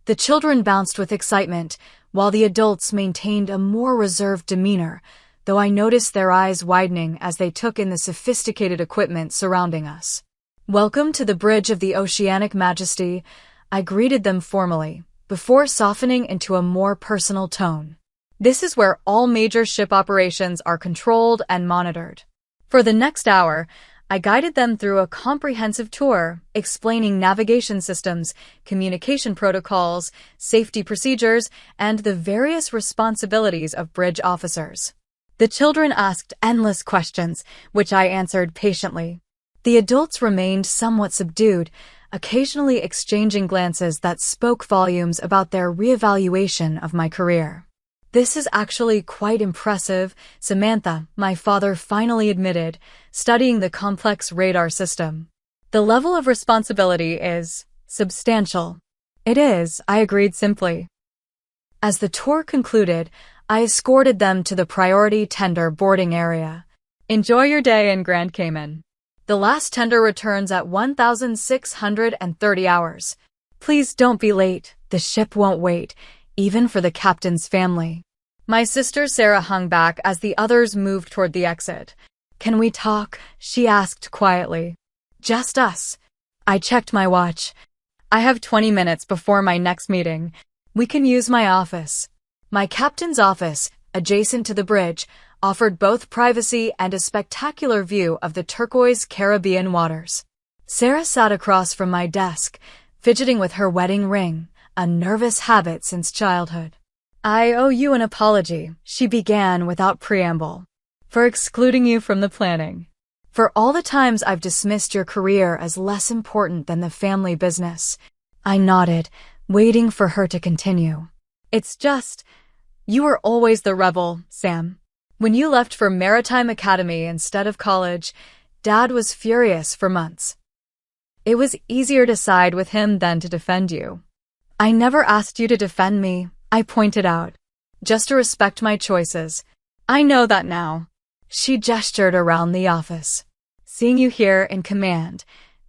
S1: The children bounced with excitement, while the adults maintained a more reserved demeanor, though I noticed their eyes widening as they took in the sophisticated equipment surrounding us. "Welcome to the bridge of the Oceanic Majesty," I greeted them formally, before softening into a more personal tone. "This is where all major ship operations are controlled and monitored." For the next hour, I guided them through a comprehensive tour, explaining navigation systems, communication protocols, safety procedures, and the various responsibilities of bridge officers. The children asked endless questions, which I answered patiently. The adults remained somewhat subdued, occasionally exchanging glances that spoke volumes about their reevaluation of my career. "This is actually quite impressive," Samantha, my father, finally admitted, studying the complex radar system. "The level of responsibility is substantial." "It is," I agreed simply. As the tour concluded, I escorted them to the priority tender boarding area. "Enjoy your day in Grand Cayman. The last tender returns at 1630 hours. Please don't be late. The ship won't wait, even for the captain's family." My sister Sarah hung back as the others moved toward the exit. "Can we talk?" she asked quietly. "Just us." I checked my watch. "I have 20 minutes before my next meeting. We can use my office." My captain's office, adjacent to the bridge, offered both privacy and a spectacular view of the turquoise Caribbean waters. Sarah sat across from my desk, fidgeting with her wedding ring, a nervous habit since childhood. "I owe you an apology," she began without preamble, "for excluding you from the planning. For all the times I've dismissed your career as less important than the family business." I nodded, waiting for her to continue. "It's just, you were always the rebel, Sam. When you left for Maritime Academy instead of college, Dad was furious for months. It was easier to side with him than to defend you." "I never asked you to defend me," I pointed out. "Just to respect my choices. I know that now." She gestured around the office. "Seeing you here in command,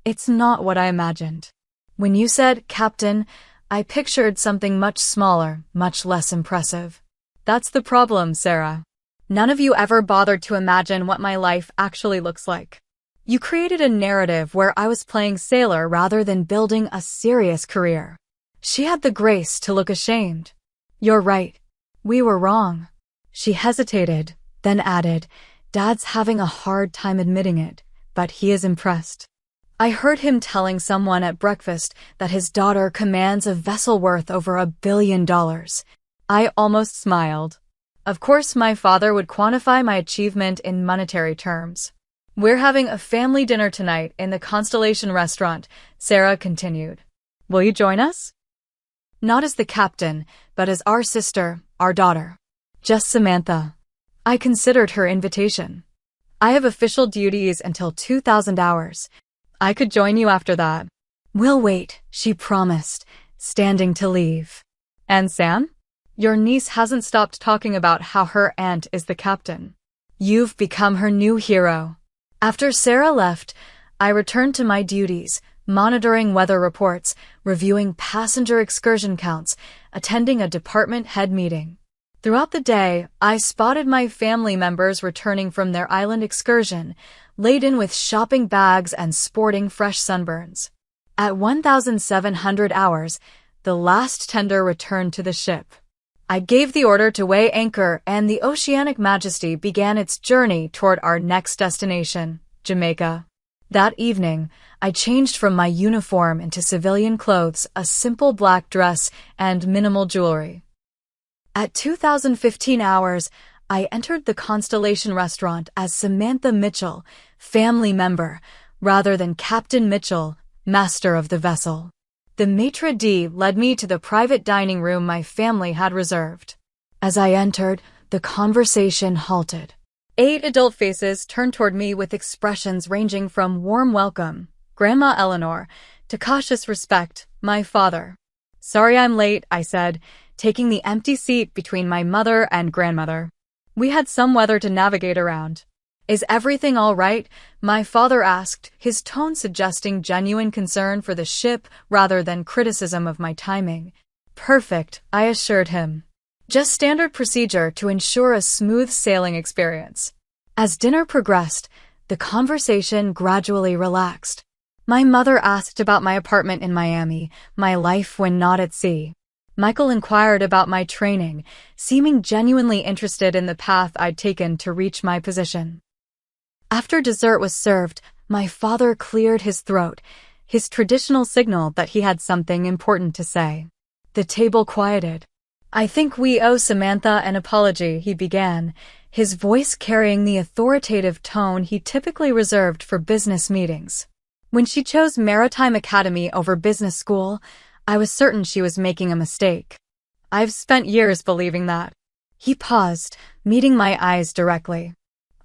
S1: it's not what I imagined. When you said captain, I pictured something much smaller, much less impressive." "That's the problem, Sarah. None of you ever bothered to imagine what my life actually looks like. You created a narrative where I was playing sailor rather than building a serious career." She had the grace to look ashamed. "You're right. We were wrong." She hesitated, then added, "Dad's having a hard time admitting it, but he is impressed. I heard him telling someone at breakfast that his daughter commands a vessel worth over $1 billion. I almost smiled. Of course, my father would quantify my achievement in monetary terms. "We're having a family dinner tonight in the Constellation restaurant," Sarah continued. "Will you join us?" Not as the captain, but as our sister, our daughter. Just Samantha. I considered her invitation. "I have official duties until 2000 hours. I could join you after that." "We'll wait," she promised, standing to leave. "And Sam? Your niece hasn't stopped talking about how her aunt is the captain. You've become her new hero." After Sarah left, I returned to my duties, monitoring weather reports, reviewing passenger excursion counts, attending a department head meeting. Throughout the day, I spotted my family members returning from their island excursion, laden with shopping bags and sporting fresh sunburns. At 1700 hours, the last tender returned to the ship. I gave the order to weigh anchor, and the Oceanic Majesty began its journey toward our next destination, Jamaica. That evening, I changed from my uniform into civilian clothes, a simple black dress, and minimal jewelry. At 2015 hours, I entered the Constellation restaurant as Samantha Mitchell, family member, rather than Captain Mitchell, master of the vessel. The maitre d' led me to the private dining room my family had reserved. As I entered, the conversation halted. 8 adult faces turned toward me with expressions ranging from warm welcome, Grandma Eleanor, to cautious respect, my father. "Sorry I'm late," I said, taking the empty seat between my mother and grandmother. "We had some weather to navigate around." "Is everything all right?" my father asked, his tone suggesting genuine concern for the ship rather than criticism of my timing. "Perfect," I assured him. Just standard procedure to ensure a smooth sailing experience. As dinner progressed, the conversation gradually relaxed. My mother asked about my apartment in Miami, my life when not at sea. Michael inquired about my training, seeming genuinely interested in the path I'd taken to reach my position. After dessert was served, my father cleared his throat, his traditional signal that he had something important to say. The table quieted. "I think we owe Samantha an apology," he began, his voice carrying the authoritative tone he typically reserved for business meetings. When she chose Maritime Academy over business school, I was certain she was making a mistake. I've spent years believing that. He paused, meeting my eyes directly.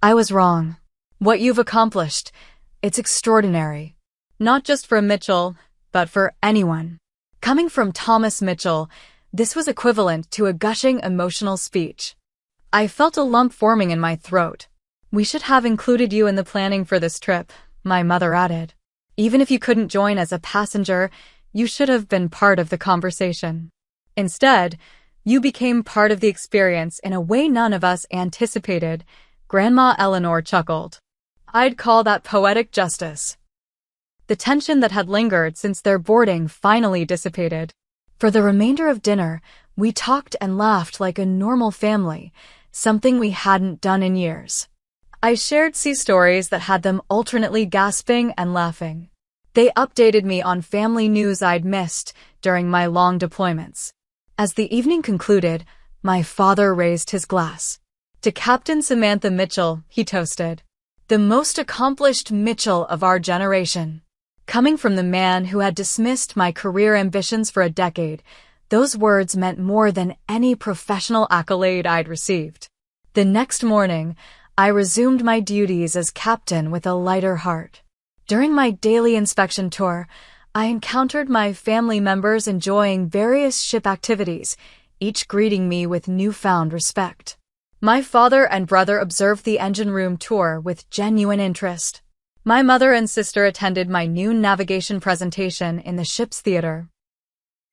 S1: "I was wrong. What you've accomplished, it's extraordinary. Not just for Mitchell, but for anyone." Coming from Thomas Mitchell, this was equivalent to a gushing emotional speech. I felt a lump forming in my throat. "We should have included you in the planning for this trip," my mother added. "Even if you couldn't join as a passenger, you should have been part of the conversation. Instead, you became part of the experience in a way none of us anticipated." Grandma Eleanor chuckled. "I'd call that poetic justice." The tension that had lingered since their boarding finally dissipated. For the remainder of dinner, we talked and laughed like a normal family, something we hadn't done in years. I shared sea stories that had them alternately gasping and laughing. They updated me on family news I'd missed during my long deployments. As the evening concluded, my father raised his glass. "To Captain Samantha Mitchell," he toasted. "The most accomplished Mitchell of our generation." Coming from the man who had dismissed my career ambitions for a decade, those words meant more than any professional accolade I'd received. The next morning, I resumed my duties as captain with a lighter heart. During my daily inspection tour, I encountered my family members enjoying various ship activities, each greeting me with newfound respect. My father and brother observed the engine room tour with genuine interest. My mother and sister attended my noon navigation presentation in the ship's theater.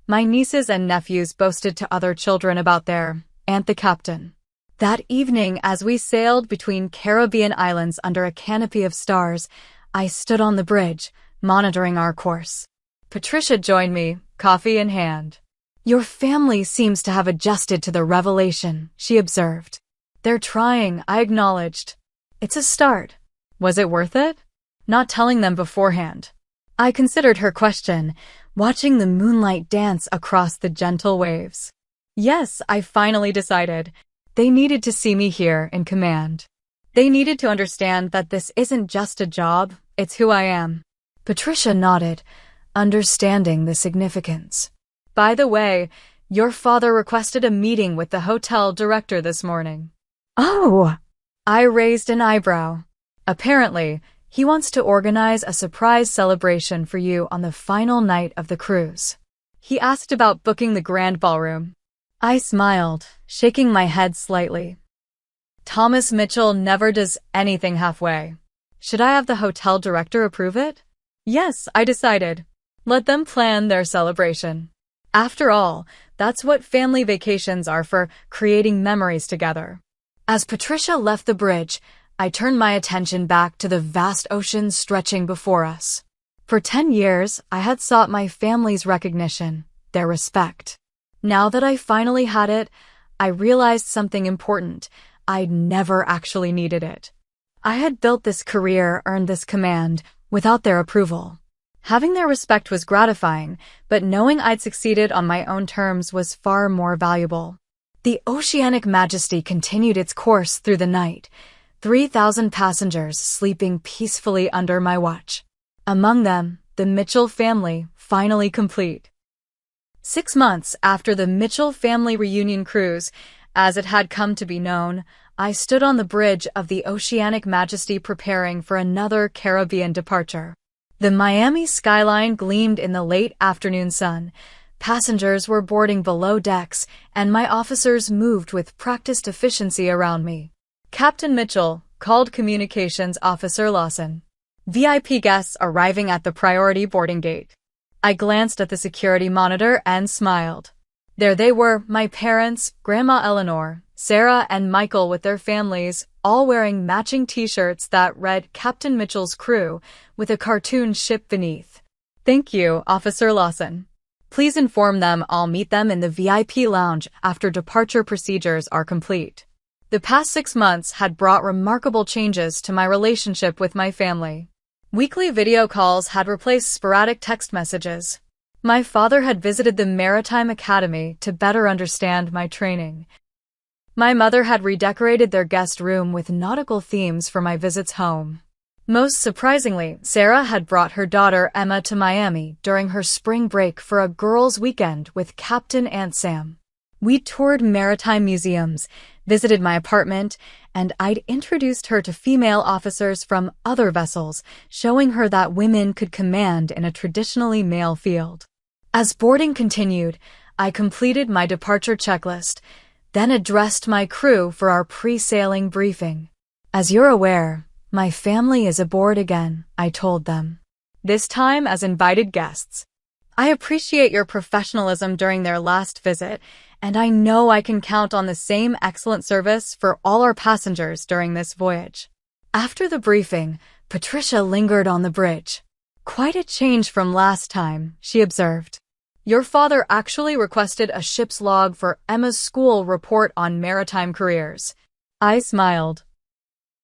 S1: My nieces and nephews boasted to other children about their aunt the captain. That evening, as we sailed between Caribbean islands under a canopy of stars, I stood on the bridge, monitoring our course. Patricia joined me, coffee in hand. "Your family seems to have adjusted to the revelation," she observed. "They're trying," I acknowledged. "It's a start. Was it worth it?" Not telling them beforehand. I considered her question, watching the moonlight dance across the gentle waves. Yes, I finally decided. They needed to see me here in command. They needed to understand that this isn't just a job, it's who I am. Patricia nodded, understanding the significance. "By the way, your father requested a meeting with the hotel director this morning." "Oh!" I raised an eyebrow. "Apparently, he wants to organize a surprise celebration for you on the final night of the cruise. He asked about booking the grand ballroom." I smiled, shaking my head slightly. "Thomas Mitchell never does anything halfway. Should I have the hotel director approve it?" "Yes," I decided. "Let them plan their celebration. After all, that's what family vacations are for, creating memories together." As Patricia left the bridge, I turned my attention back to the vast ocean stretching before us. For 10 years, I had sought my family's recognition, their respect. Now that I finally had it, I realized something important. I'd never actually needed it. I had built this career, earned this command, without their approval. Having their respect was gratifying, but knowing I'd succeeded on my own terms was far more valuable. The Oceanic Majesty continued its course through the night, 3,000 passengers sleeping peacefully under my watch. Among them, the Mitchell family, finally complete. 6 months after the Mitchell family reunion cruise, as it had come to be known, I stood on the bridge of the Oceanic Majesty preparing for another Caribbean departure. The Miami skyline gleamed in the late afternoon sun. Passengers were boarding below decks, and my officers moved with practiced efficiency around me. "Captain Mitchell," called Communications Officer Lawson. "VIP guests arriving at the priority boarding gate." I glanced at the security monitor and smiled. There they were, my parents, Grandma Eleanor, Sarah, and Michael with their families, all wearing matching t-shirts that read Captain Mitchell's Crew with a cartoon ship beneath. Thank you, Officer Lawson. Please inform them I'll meet them in the VIP lounge after departure procedures are complete. The past 6 months had brought remarkable changes to my relationship with my family. Weekly video calls had replaced sporadic text messages. My father had visited the Maritime Academy to better understand my training. My mother had redecorated their guest room with nautical themes for my visits home. Most surprisingly, Sarah had brought her daughter Emma to Miami during her spring break for a girls' weekend with Captain Aunt Sam. We toured maritime museums, visited my apartment, and I'd introduced her to female officers from other vessels, showing her that women could command in a traditionally male field. As boarding continued, I completed my departure checklist, then addressed my crew for our pre-sailing briefing. As you're aware, my family is aboard again, I told them. This time as invited guests. I appreciate your professionalism during their last visit, and I know I can count on the same excellent service for all our passengers during this voyage. After the briefing, Patricia lingered on the bridge. Quite a change from last time, she observed. Your father actually requested a ship's log for Emma's school report on maritime careers. I smiled.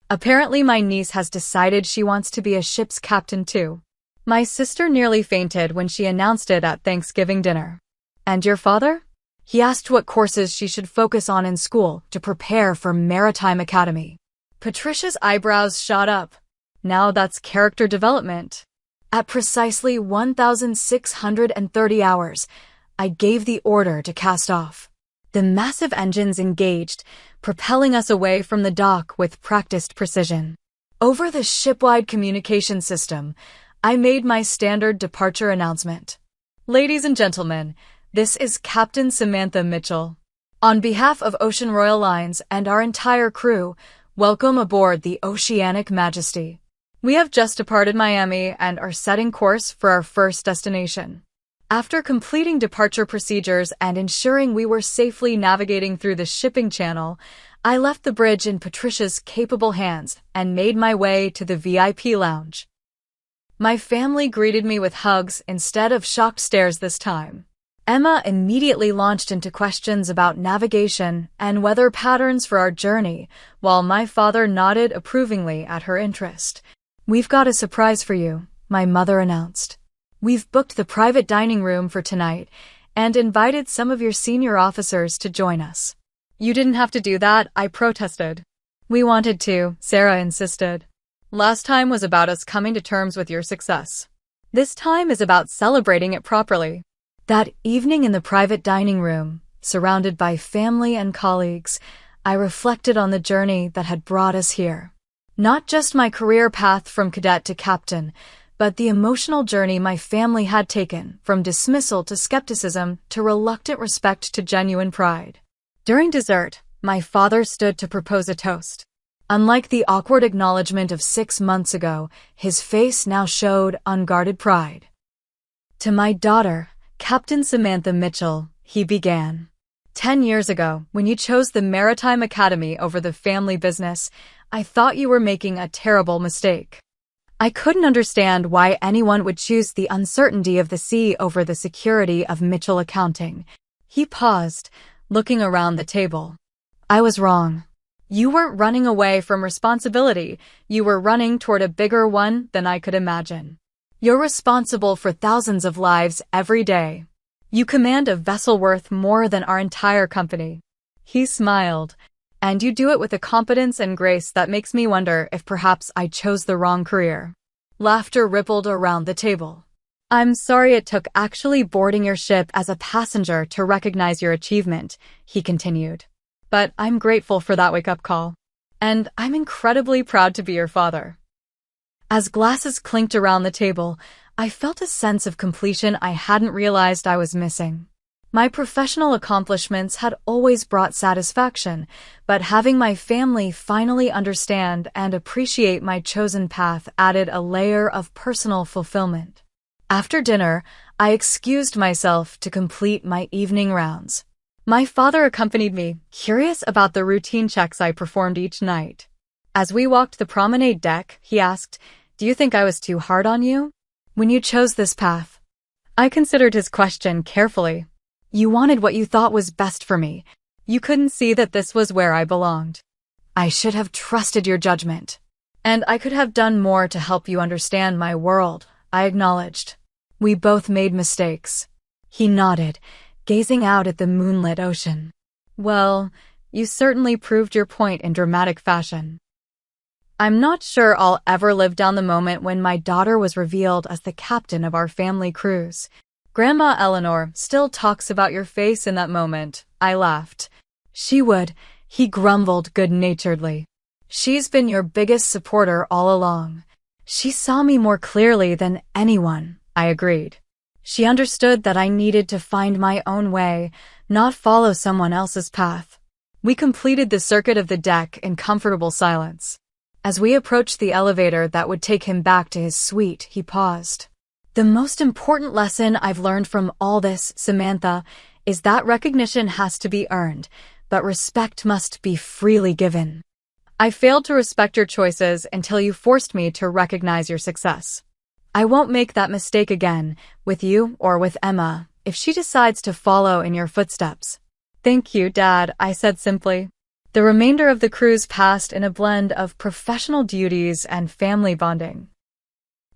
S1: Apparently my niece has decided she wants to be a ship's captain too. My sister nearly fainted when she announced it at Thanksgiving dinner. And your father? He asked what courses she should focus on in school to prepare for Maritime Academy. Patricia's eyebrows shot up. Now that's character development. At precisely 1,630 hours, I gave the order to cast off. The massive engines engaged, propelling us away from the dock with practiced precision. Over the shipwide communication system, I made my standard departure announcement. Ladies and gentlemen, this is Captain Samantha Mitchell. On behalf of Ocean Royal Lines and our entire crew, welcome aboard the Oceanic Majesty. We have just departed Miami and are setting course for our first destination. After completing departure procedures and ensuring we were safely navigating through the shipping channel, I left the bridge in Patricia's capable hands and made my way to the VIP lounge. My family greeted me with hugs instead of shocked stares this time. Emma immediately launched into questions about navigation and weather patterns for our journey, while my father nodded approvingly at her interest. We've got a surprise for you, my mother announced. We've booked the private dining room for tonight and invited some of your senior officers to join us. You didn't have to do that, I protested. We wanted to, Sarah insisted. Last time was about us coming to terms with your success. This time is about celebrating it properly. That evening in the private dining room, surrounded by family and colleagues, I reflected on the journey that had brought us here. Not just my career path from cadet to captain, but the emotional journey my family had taken from dismissal to skepticism to reluctant respect to genuine pride. During dessert, my father stood to propose a toast. Unlike the awkward acknowledgement of 6 months ago, his face now showed unguarded pride. To my daughter, Captain Samantha Mitchell, he began. 10 years ago, when you chose the Maritime Academy over the family business, I thought you were making a terrible mistake. I couldn't understand why anyone would choose the uncertainty of the sea over the security of Mitchell Accounting. He paused, looking around the table. I was wrong. You weren't running away from responsibility. You were running toward a bigger one than I could imagine. You're responsible for thousands of lives every day. You command a vessel worth more than our entire company. He smiled. And you do it with a competence and grace that makes me wonder if perhaps I chose the wrong career. Laughter rippled around the table. I'm sorry it took actually boarding your ship as a passenger to recognize your achievement, he continued. But I'm grateful for that wake-up call. And I'm incredibly proud to be your father. As glasses clinked around the table, I felt a sense of completion I hadn't realized I was missing. My professional accomplishments had always brought satisfaction, but having my family finally understand and appreciate my chosen path added a layer of personal fulfillment. After dinner, I excused myself to complete my evening rounds. My father accompanied me, curious about the routine checks I performed each night. As we walked the promenade deck, he asked, "Do you think I was too hard on you when you chose this path?" I considered his question carefully. "You wanted what you thought was best for me. You couldn't see that this was where I belonged. I should have trusted your judgment. And I could have done more to help you understand my world," I acknowledged. "We both made mistakes." He nodded, gazing out at the moonlit ocean. "Well, you certainly proved your point in dramatic fashion." I'm not sure I'll ever live down the moment when my daughter was revealed as the captain of our family cruise. "Grandma Eleanor still talks about your face in that moment," I laughed. "She would," he grumbled good-naturedly. "She's been your biggest supporter all along." "She saw me more clearly than anyone," I agreed. "She understood that I needed to find my own way, not follow someone else's path." We completed the circuit of the deck in comfortable silence. As we approached the elevator that would take him back to his suite, he paused. "The most important lesson I've learned from all this, Samantha, is that recognition has to be earned, but respect must be freely given. I failed to respect your choices until you forced me to recognize your success. I won't make that mistake again, with you or with Emma, if she decides to follow in your footsteps." "Thank you, Dad," I said simply. The remainder of the cruise passed in a blend of professional duties and family bonding.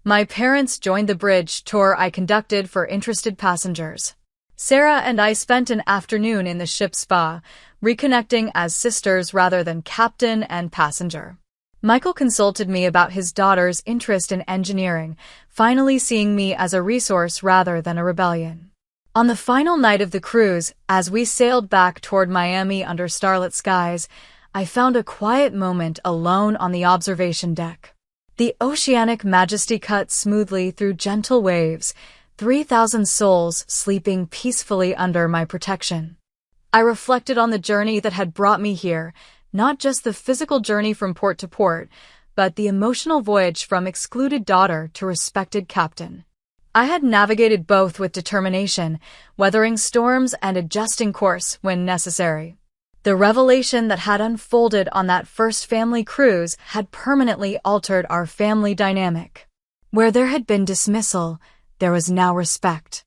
S1: My parents joined the bridge tour I conducted for interested passengers. Sarah and I spent an afternoon in the ship's spa, reconnecting as sisters rather than captain and passenger. Michael consulted me about his daughter's interest in engineering, finally seeing me as a resource rather than a rebellion. On the final night of the cruise, as we sailed back toward Miami under starlit skies, I found a quiet moment alone on the observation deck. The Oceanic Majesty cut smoothly through gentle waves, 3,000 souls sleeping peacefully under my protection. I reflected on the journey that had brought me here, not just the physical journey from port to port, but the emotional voyage from excluded daughter to respected captain. I had navigated both with determination, weathering storms and adjusting course when necessary. The revelation that had unfolded on that first family cruise had permanently altered our family dynamic. Where there had been dismissal, there was now respect.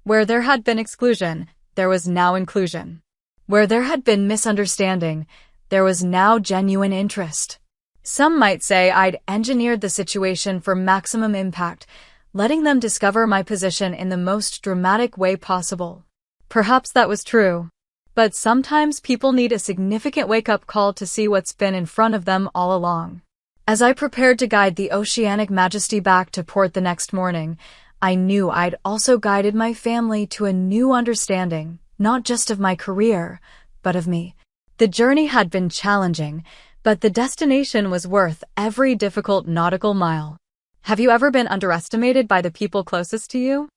S1: Where there had been exclusion, there was now inclusion. Where there had been misunderstanding, there was now genuine interest. Some might say I'd engineered the situation for maximum impact, letting them discover my position in the most dramatic way possible. Perhaps that was true. But sometimes people need a significant wake-up call to see what's been in front of them all along. As I prepared to guide the Oceanic Majesty back to port the next morning, I knew I'd also guided my family to a new understanding, not just of my career, but of me. The journey had been challenging, but the destination was worth every difficult nautical mile. Have you ever been underestimated by the people closest to you?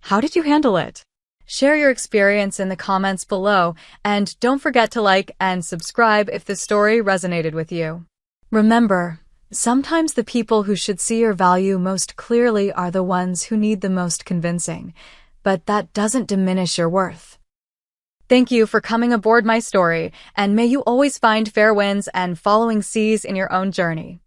S1: How did you handle it? Share your experience in the comments below, and don't forget to like and subscribe if the story resonated with you. Remember, sometimes the people who should see your value most clearly are the ones who need the most convincing, but that doesn't diminish your worth. Thank you for coming aboard my story, and may you always find fair winds and following seas in your own journey.